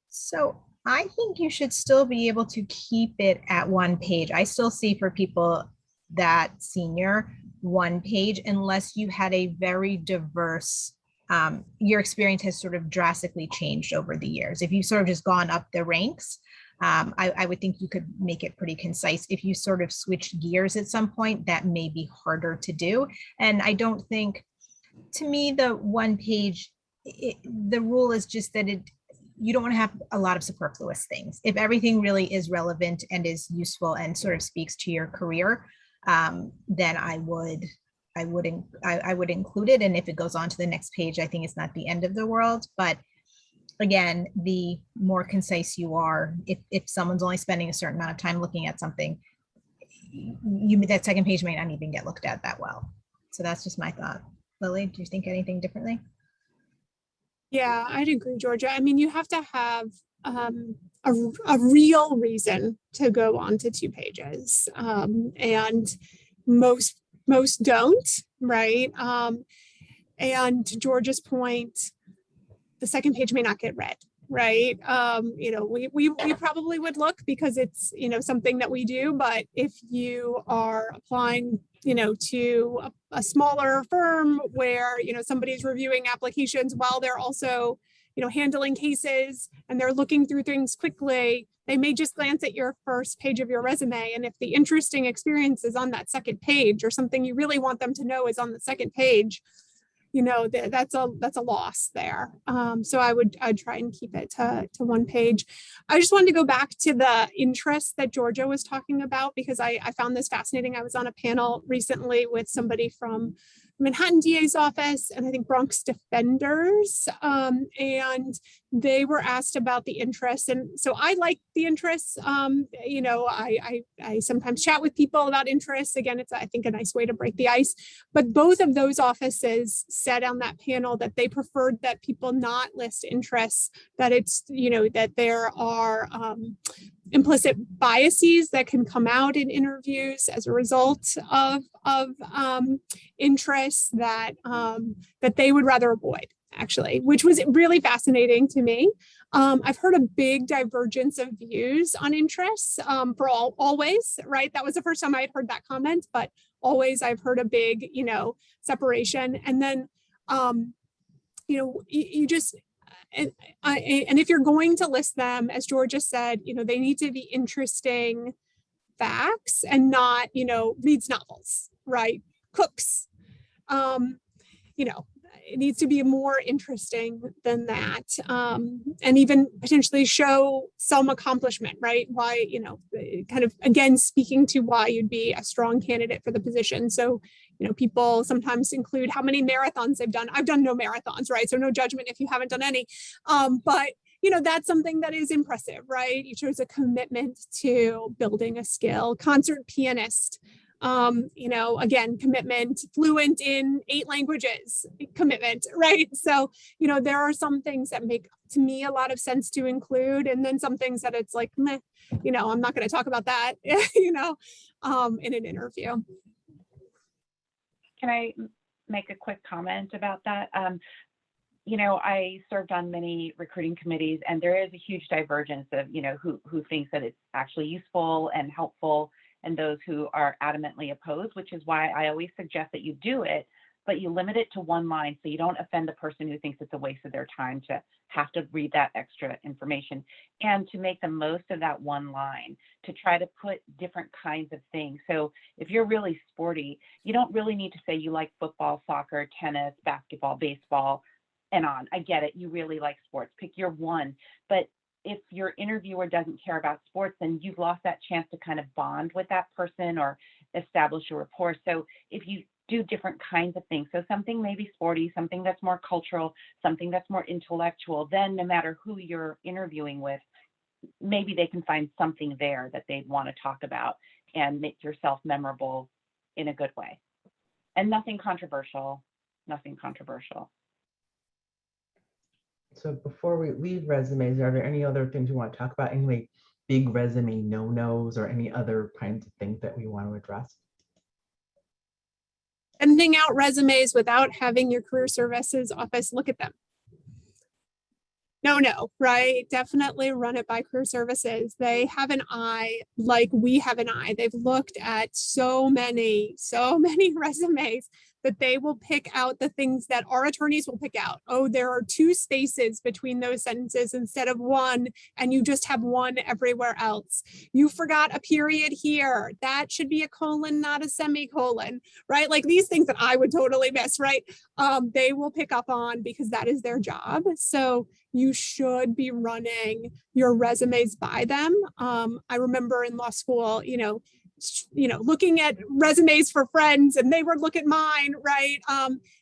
So I think you should still be able to keep it at one page. I still see for people that senior one page, unless you had a very diverse, your experience has sort of drastically changed over the years. If you've sort of just gone up the ranks, I would think you could make it pretty concise. If you sort of switch gears at some point, that may be harder to do. And I don't think, to me, the one page, the rule is just that you don't want to have a lot of superfluous things. If everything really is relevant and is useful and sort of speaks to your career, then I would include it. And if it goes on to the next page, I think it's not the end of the world. But again, the more concise you are, if someone's only spending a certain amount of time looking at something, that second page may not even get looked at that well. So that's just my thought. Lily, do you think anything differently? Yeah, I'd agree, Georgia. I mean, you have to have a real reason to go on to 2 pages. And most don't, right? And to Georgia's point, the second page may not get read, right? We probably would look because it's, something that we do, but if you are applying, to a smaller firm where, somebody's reviewing applications while they're also, handling cases and they're looking through things quickly, they may just glance at your first page of your resume. And if the interesting experience is on that second page or something you really want them to know is on the second page, that's a loss there. So I'd try and keep it to one page. I just wanted to go back to the interest that Georgia was talking about, because I found this fascinating. I was on a panel recently with somebody from Manhattan DA's office and I think Bronx Defenders, and they were asked about the interests. And so I like the interests. I sometimes chat with people about interests. Again, it's, I think, a nice way to break the ice. But both of those offices said on that panel that they preferred that people not list interests, that it's, that there are implicit biases that can come out in interviews as a result of interests that they would rather avoid, actually, which was really fascinating to me. I've heard a big divergence of views on interests for always, right? That was the first time I had heard that comment, but always I've heard a big, separation. And then, you just, and if you're going to list them, as Georgia said, they need to be interesting facts and not, reads novels, right? Cooks, it needs to be more interesting than that. And even potentially show some accomplishment, right? Why, kind of, again, speaking to why you'd be a strong candidate for the position. So, people sometimes include how many marathons they've done. I've done no marathons, right? So no judgment if you haven't done any. But that's something that is impressive, right? You chose a commitment to building a skill. Concert pianist, again, commitment. Fluent in 8 languages, commitment, right? So, there are some things that make, to me, a lot of sense to include. And then some things that it's like, meh, I'm not going to talk about that, in an interview. Can I make a quick comment about that? I served on many recruiting committees, and there is a huge divergence of, who thinks that it's actually useful and helpful, and those who are adamantly opposed, which is why I always suggest that you do it but you limit it to one line so you don't offend the person who thinks it's a waste of their time to have to read that extra information, and to make the most of that one line, to try to put different kinds of things. So if you're really sporty, you don't really need to say you like football, soccer, tennis, basketball, baseball, and on. I get it. You really like sports. Pick your one. But if your interviewer doesn't care about sports, then you've lost that chance to kind of bond with that person or establish a rapport. So if you do different kinds of things, so something maybe sporty, something that's more cultural, something that's more intellectual, then no matter who you're interviewing with, maybe they can find something there that they want to talk about and make yourself memorable in a good way. And nothing controversial, nothing controversial. So before we leave resumes, are there any other things you want to talk about? Any big resume no-nos or any other kinds of things that we want to address? Sending out resumes without having your career services office look at them. No, right? Definitely run it by career services. They have an eye like we have an eye. They've looked at so many resumes that they will pick out the things that our attorneys will pick out. Oh, there are 2 spaces between those sentences instead of 1, and you just have 1 everywhere else. You forgot a period here. That should be a colon, not a semicolon, right? Like these things that I would totally miss, right? They will pick up on because that is their job. So you should be running your resumes by them. I remember in law school, looking at resumes for friends, and they would look at mine, right?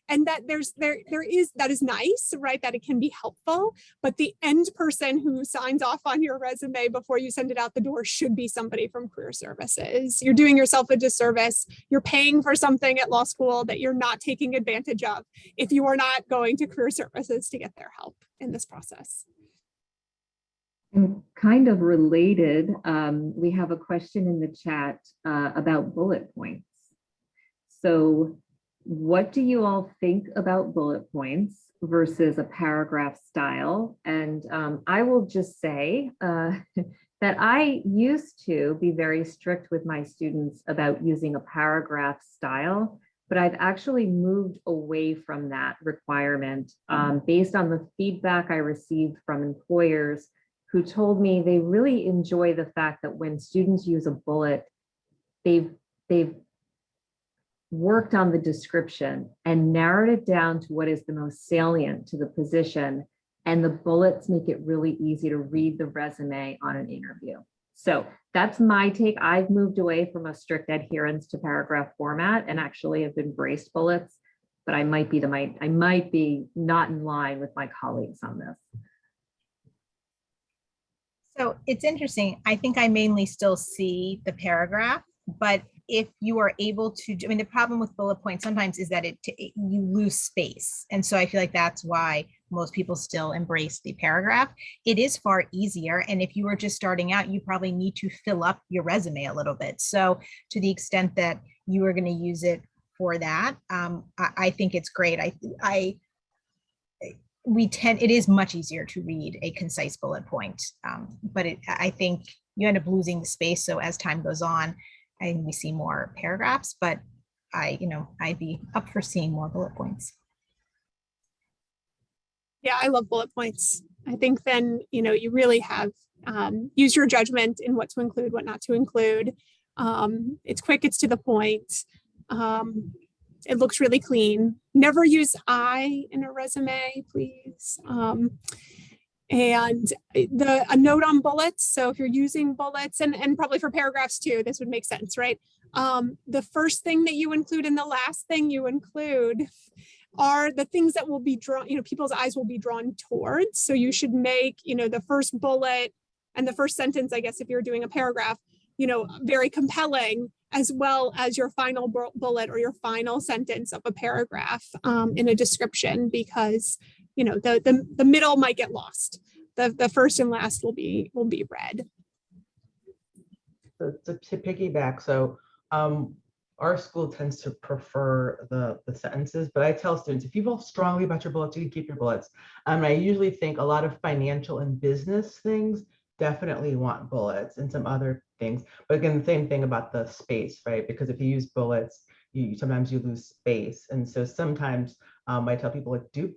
And that that is nice, right? That it can be helpful, but the end person who signs off on your resume before you send it out the door should be somebody from career services. You're doing yourself a disservice. You're paying for something at law school that you're not taking advantage of if you are not going to career services to get their help in this process. And kind of related, we have a question in the chat about bullet points. So what do you all think about bullet points versus a paragraph style? And I will just say that I used to be very strict with my students about using a paragraph style, but I've actually moved away from that requirement based on the feedback I received from employers who told me they really enjoy the fact that when students use a bullet, they've worked on the description and narrowed it down to what is the most salient to the position, and the bullets make it really easy to read the resume on an interview. So that's my take. I've moved away from a strict adherence to paragraph format and actually have embraced bullets, but I might be not in line with my colleagues on this. So it's interesting. I think I mainly still see the paragraph, but if you are able to, the problem with bullet points sometimes is that you lose space. And so I feel like that's why most people still embrace the paragraph. It is far easier. And if you are just starting out, you probably need to fill up your resume a little bit. So to the extent that you are going to use it for that, I think it's great. It is much easier to read a concise bullet point, but I think you end up losing the space. So as time goes on, I think we see more paragraphs, but I'd be up for seeing more bullet points. Yeah, I love bullet points. I think then, you really have use your judgment in what to include, what not to include. It's quick, it's to the point. It looks really clean. Never use I in a resume, please. And a note on bullets. So if you're using bullets, and probably for paragraphs too, this would make sense, right? The first thing that you include and the last thing you include are the things that will be drawn, people's eyes will be drawn towards. So you should make, the first bullet and the first sentence, I guess, if you're doing a paragraph, very compelling, as well as your final bullet or your final sentence of a paragraph in a description, because the middle might get lost. The first and last will be read. So to piggyback, so our school tends to prefer the sentences, but I tell students, if you feel strongly about your bullets, you can keep your bullets. I usually think a lot of financial and business things definitely want bullets, and some other things. But again, the same thing about the space, right? Because if you use bullets, sometimes you lose space. And so sometimes I tell people, like, do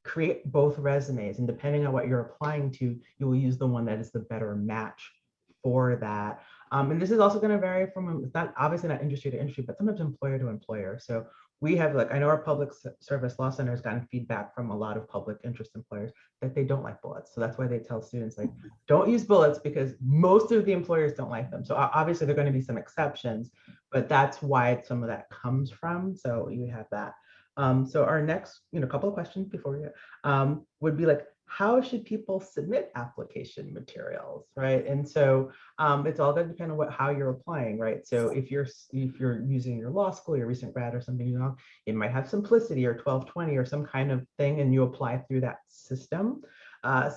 create both resumes, and depending on what you're applying to, you will use the one that is the better match for that. And this is also going to vary from, it's not obviously not industry to industry, but sometimes employer to employer. So we have, like, I know our public service law center has gotten feedback from a lot of public interest employers that they don't like bullets. So that's why they tell students, like, don't use bullets, because most of the employers don't like them. So obviously there are going to be some exceptions, but that's why some of that comes from. So you have that. So our next, couple of questions before we get, would be like, how should people submit application materials, right? And so it's all going to depend on how you're applying, right? So if you're using your law school, your recent grad or something, it might have Simplicity or 1220 or some kind of thing, and you apply through that system.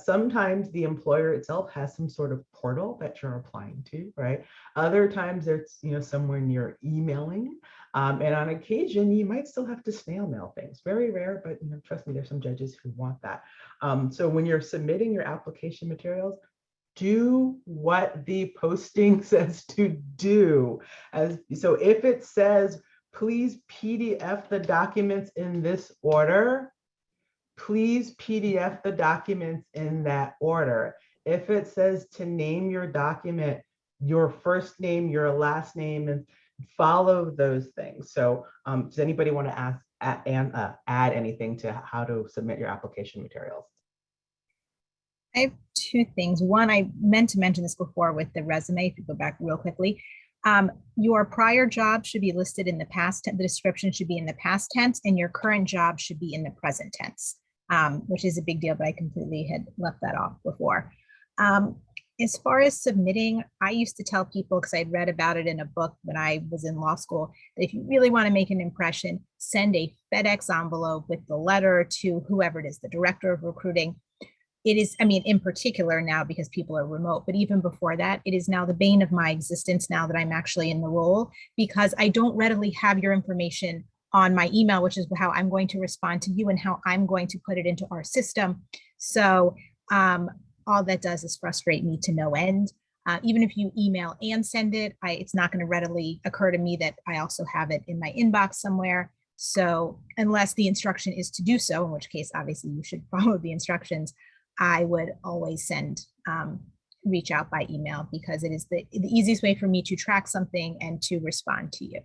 Sometimes the employer itself has some sort of portal that you're applying to, right? Other times it's somewhere near emailing. And on occasion, you might still have to snail mail things. Very rare, but trust me, there's some judges who want that. So when you're submitting your application materials, do what the posting says to do. So if it says, please PDF the documents in this order, please PDF the documents in that order. If it says to name your document, your first name, your last name, and follow those things. So does anybody want to add anything to how to submit your application materials? I have two things. One, I meant to mention this before with the resume, if you go back real quickly. Your prior job should be listed in the past tense. The description should be in the past tense, and your current job should be in the present tense, which is a big deal, but I completely had left that off before. As far as submitting, I used to tell people, because I'd read about it in a book when I was in law school, that if you really want to make an impression, send a FedEx envelope with the letter to whoever it is, the director of recruiting. It is, I mean, in particular now because people are remote, but even before that, it is now the bane of my existence now that I'm actually in the role, because I don't readily have your information on my email, which is how I'm going to respond to you and how I'm going to put it into our system. So all that does is frustrate me to no end. Even if you email and send it, it's not going to readily occur to me that I also have it in my inbox somewhere. So unless the instruction is to do so, in which case, obviously, you should follow the instructions, I would always reach out by email, because it is the easiest way for me to track something and to respond to you.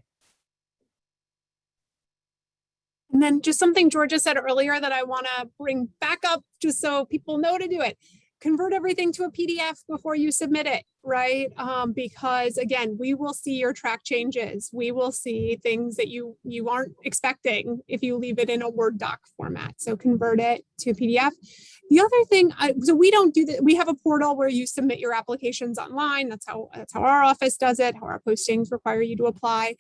And then just something Georgia said earlier that I want to bring back up just so people know to do it. Convert everything to a PDF before you submit it, right? Because again, we will see your track changes. We will see things that you aren't expecting if you leave it in a Word doc format. So convert it to a PDF. The other thing, so we don't do that. We have a portal where you submit your applications online. That's how our office does it, how our postings require you to apply.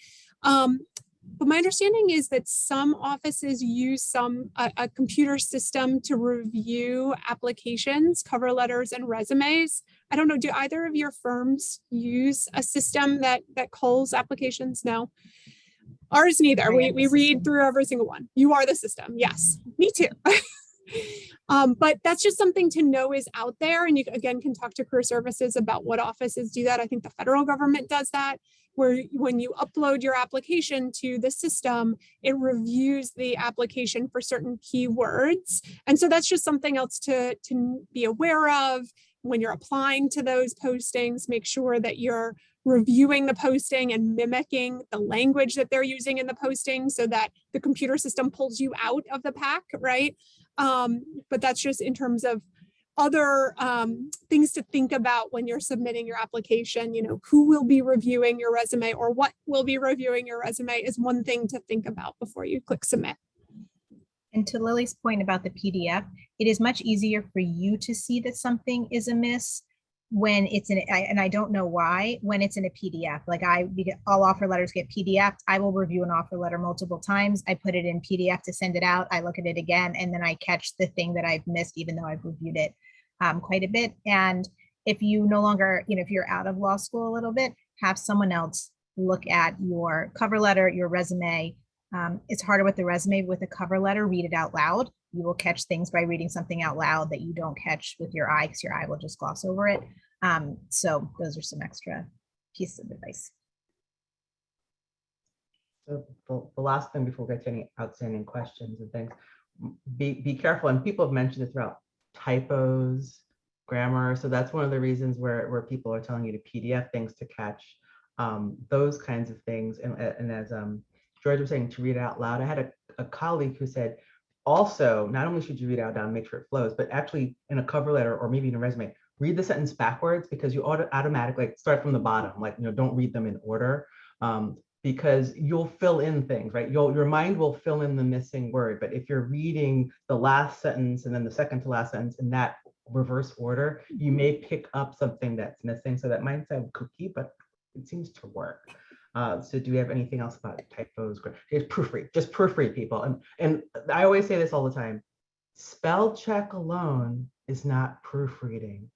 But my understanding is that some offices use a computer system to review applications, cover letters, and resumes. I don't know, do either of your firms use a system that culls applications? No. Ours neither. We read through every single one. You are the system. Yes, me too. But that's just something to know is out there. And you, again, can talk to career services about what offices do that. I think the federal government does that, where when you upload your application to the system, it reviews the application for certain keywords. And so that's just something else to be aware of when you're applying to those postings. Make sure that you're reviewing the posting and mimicking the language that they're using in the posting so that the computer system pulls you out of the pack, right? But that's just in terms of other things to think about when you're submitting your application. You know, who will be reviewing your resume or what will be reviewing your resume is one thing to think about before you click submit. And to Lily's point about the PDF, it is much easier for you to see that something is amiss when it's in, and I don't know why, when it's in a PDF. Like all offer letters get PDF'd. I will review an offer letter multiple times. I put it in PDF to send it out. I look at it again, and then I catch the thing that I've missed, even though I've reviewed it quite a bit. And if you no longer, if you're out of law school a little bit, have someone else look at your cover letter, your resume. It's harder with the resume. With a cover letter, read it out loud. You will catch things by reading something out loud that you don't catch with your eye, because your eye will just gloss over it. So those are some extra pieces of advice. So the last thing before we get to any outstanding questions and things, be careful, and people have mentioned it throughout, typos, grammar. So that's one of the reasons where people are telling you to PDF things to catch those kinds of things. And as George was saying, to read it out loud. I had a colleague who said, also, not only should you read it out loud and make sure it flows, but actually in a cover letter or maybe in a resume, read the sentence backwards, because you automatically start from the bottom, like, don't read them in order. Because you'll fill in things, right? Your mind will fill in the missing word. But if you're reading the last sentence and then the second to last sentence in that reverse order, you may pick up something that's missing. So that might sound kooky, but it seems to work. So do we have anything else about typos? Just proofread, people. And I always say this all the time, spell check alone is not proofreading.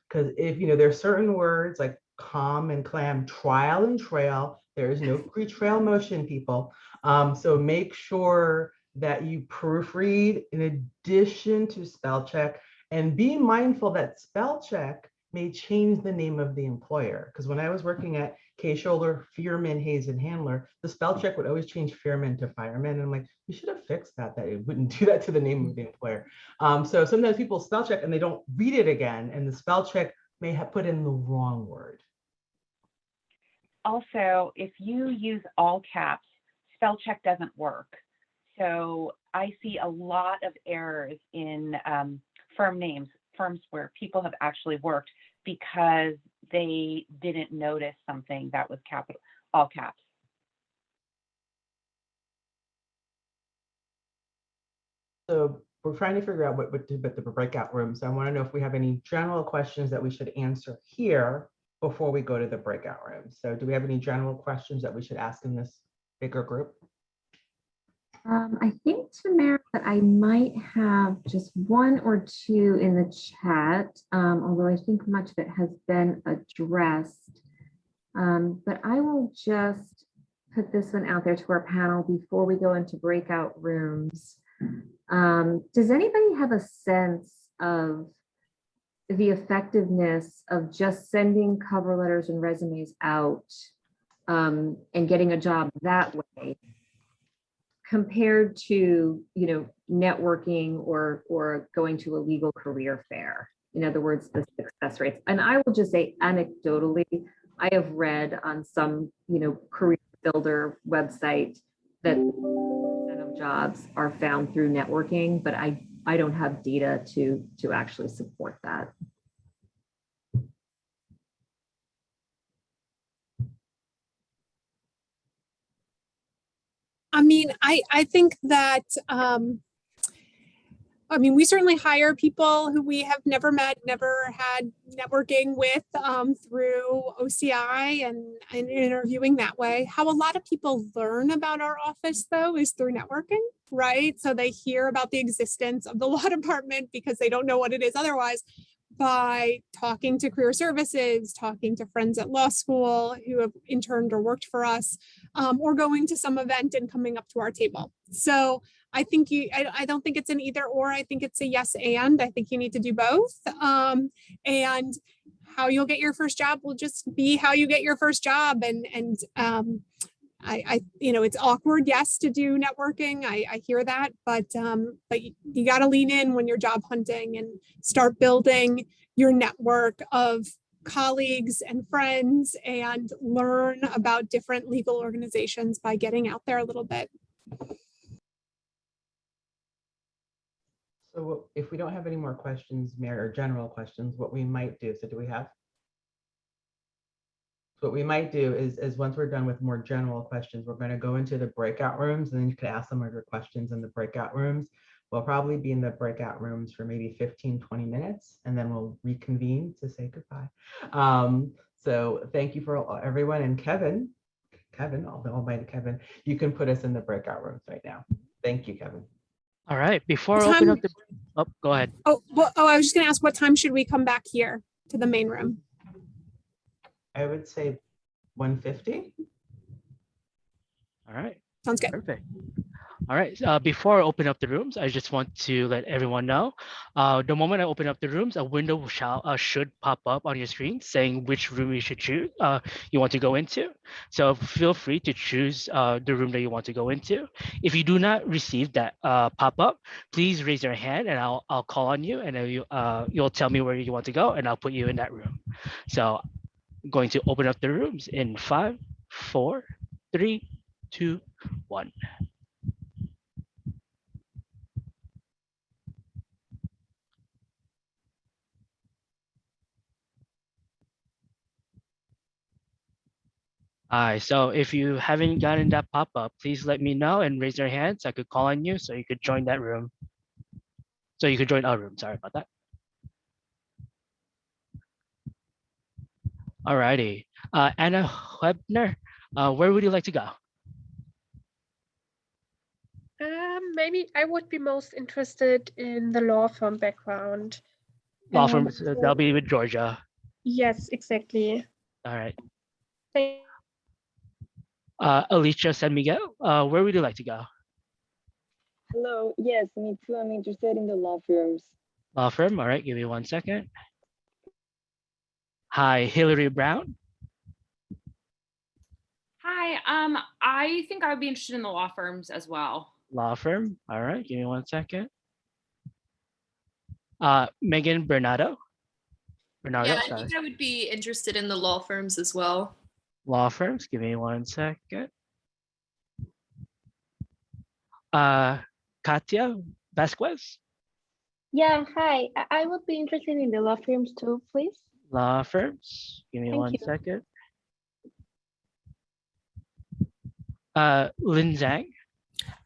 Because if, there's certain words like calm and clam, trial and trail, there is no pre-trail motion, people. So make sure that you proofread in addition to spell check, and be mindful that spell check may change the name of the employer. Because when I was working at K. Scholler, Fearman, Hayes, and Handler, the spell check would always change Fearman to Fireman. And I'm like, you should have fixed that it wouldn't do that to the name of the employer. So sometimes people spell check and they don't read it again, and the spell check may have put in the wrong word. Also, if you use all caps, spell check doesn't work. So I see a lot of errors in firm names, firms where people have actually worked because they didn't notice something that was all caps. So we're trying to figure out what to do with the breakout rooms. So I want to know if we have any general questions that we should answer here before we go to the breakout rooms. So do we have any general questions that we should ask in this bigger group? I think, Tamara, that I might have just one or two in the chat, although I think much of it has been addressed. But I will just put this one out there to our panel before we go into breakout rooms. Does anybody have a sense of the effectiveness of just sending cover letters and resumes out and getting a job that way, compared to, networking or going to a legal career fair? In other words, the success rates. And I will just say anecdotally, I have read on some, career builder website that of jobs are found through networking, but I don't have data to actually support that. I mean, I think that, we certainly hire people who we have never met, never had networking with through OCI and interviewing that way. How a lot of people learn about our office, though, is through networking, right? So they hear about the existence of the law department because they don't know what it is otherwise, by talking to career services, talking to friends at law school who have interned or worked for us, or going to some event and coming up to our table. So I think I don't think it's an either or. I think it's a yes and. I think you need to do both. And how you'll get your first job will just be how you get your first job. And it's awkward, yes, to do networking. I hear that, but you got to lean in when you're job hunting and start building your network of colleagues and friends and learn about different legal organizations by getting out there a little bit. So if we don't have any more questions, Mary, or general questions, what we might do, so do we have? So what we might do is once we're done with more general questions, we're going to go into the breakout rooms, and then you can ask some of your questions in the breakout rooms. We'll probably be in the breakout rooms for maybe 15, 20 minutes, and then we'll reconvene to say goodbye. So thank you for everyone. And Kevin, the almighty Kevin, you can put us in the breakout rooms right now. Thank you, Kevin. All right, before I open up the, go ahead. I was just gonna ask, what time should we come back here to the main room? I would say 1:50. All right. Sounds good. Perfect. All right, before I open up the rooms, I just want to let everyone know, the moment I open up the rooms, a window should pop up on your screen saying which room you should choose, you want to go into. So feel free to choose the room that you want to go into. If you do not receive that pop up, please raise your hand and I'll call on you and then you'll tell me where you want to go and I'll put you in that room. So I'm going to open up the rooms in 5, 4, 3, 2, 1. So if you haven't gotten that pop-up, please let me know and raise your hand so I could call on you so you could join that room. So you could join our room. Sorry about that. Alrighty. Anna Webner, where would you like to go? Maybe I would be most interested in the law firm background. Law firm, that'll be with Georgia. Yes, exactly. All right. Thank Alicia San Miguel, where would you like to go? Hello, yes, me too. I'm interested in the law firms. Law firm, all right, give me 1 second. Hi, Hillary Brown. Hi, I think I would be interested in the law firms as well. Law firm, all right, give me 1 second. Megan Bernardo. Yeah, I think I would be interested in the law firms as well. Law firms, give me 1 second. Katia Vasquez. Yeah, hi. I would be interested in the law firms too, please. Law firms, give me Thank 1 you. second. Lin Zhang.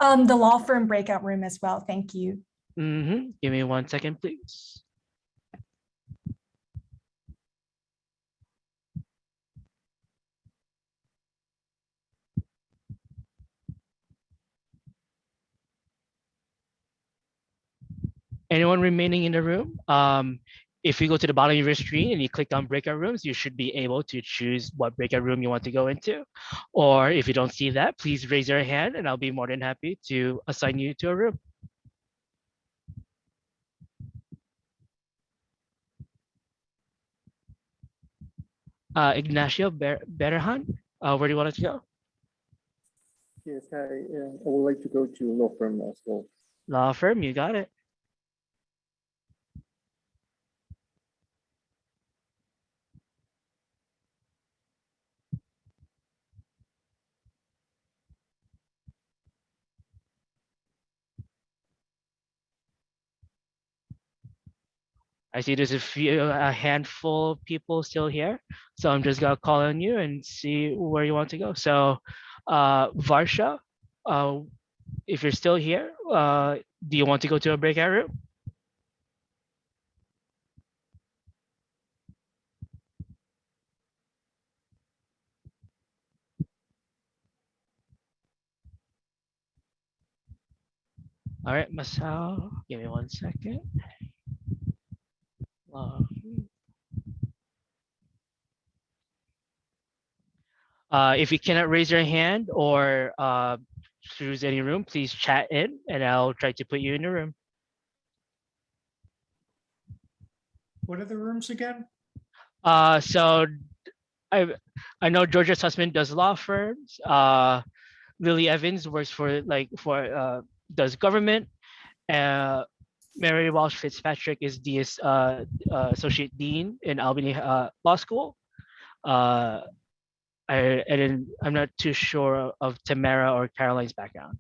The law firm breakout room as well. Thank you. Give me 1 second, please. Anyone remaining in the room? If you go to the bottom of your screen and you click on breakout rooms, you should be able to choose what breakout room you want to go into. Or if you don't see that, please raise your hand and I'll be more than happy to assign you to a room. Ignacio Berhan, where do you want us to go? Yes, I would like to go to law firm as well. Law firm, you got it. I see there's a handful of people still here. So I'm just gonna call on you and see where you want to go. So Varsha, if you're still here, do you want to go to a breakout room? All right, Masao, give me 1 second. If you cannot raise your hand or choose any room, please chat in and I'll try to put you in the room. What are the rooms again? So I know Georgia Sussman does law firms. Lily Evans works for does government. Mary Walsh Fitzpatrick is the associate dean in Albany Law School. I'm not too sure of Tamara or Caroline's background.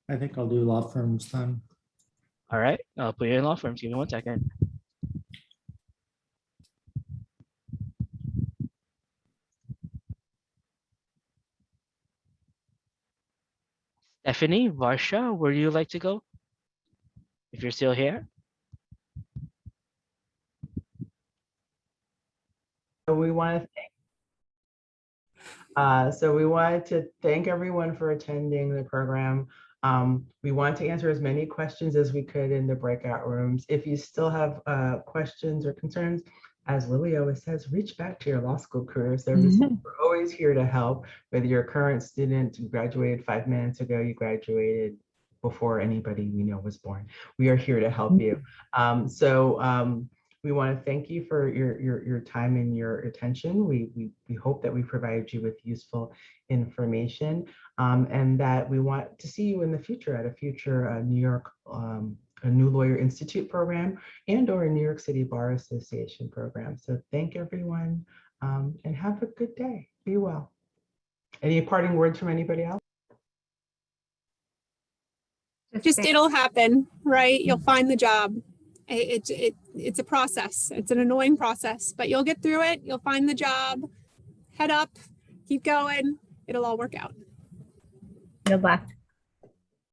I think I'll do law firms then. All right, I'll put you in law firms. Give me 1 second. Stephanie, Varsha, where do you like to go? If you're still here. We want to thank everyone for attending the program. We want to answer as many questions as we could in the breakout rooms. If you still have questions or concerns, as Lily always says, reach back to your law school career services. We're always here to help, whether you're a current student, you graduated 5 minutes ago, you graduated before anybody we know was born. We are here to help you. We want to thank you for your time and your attention. We hope that we provided you with useful information, and that we want to see you in the future at a future New York a New Lawyer Institute program and/or a New York City Bar Association program. So thank everyone, and have a good day. Be well. Any parting words from anybody else? Just it'll happen, right? You'll find the job. It's a process. It's an annoying process, but you'll get through it. You'll find the job. Head up, keep going. It'll all work out. Good luck.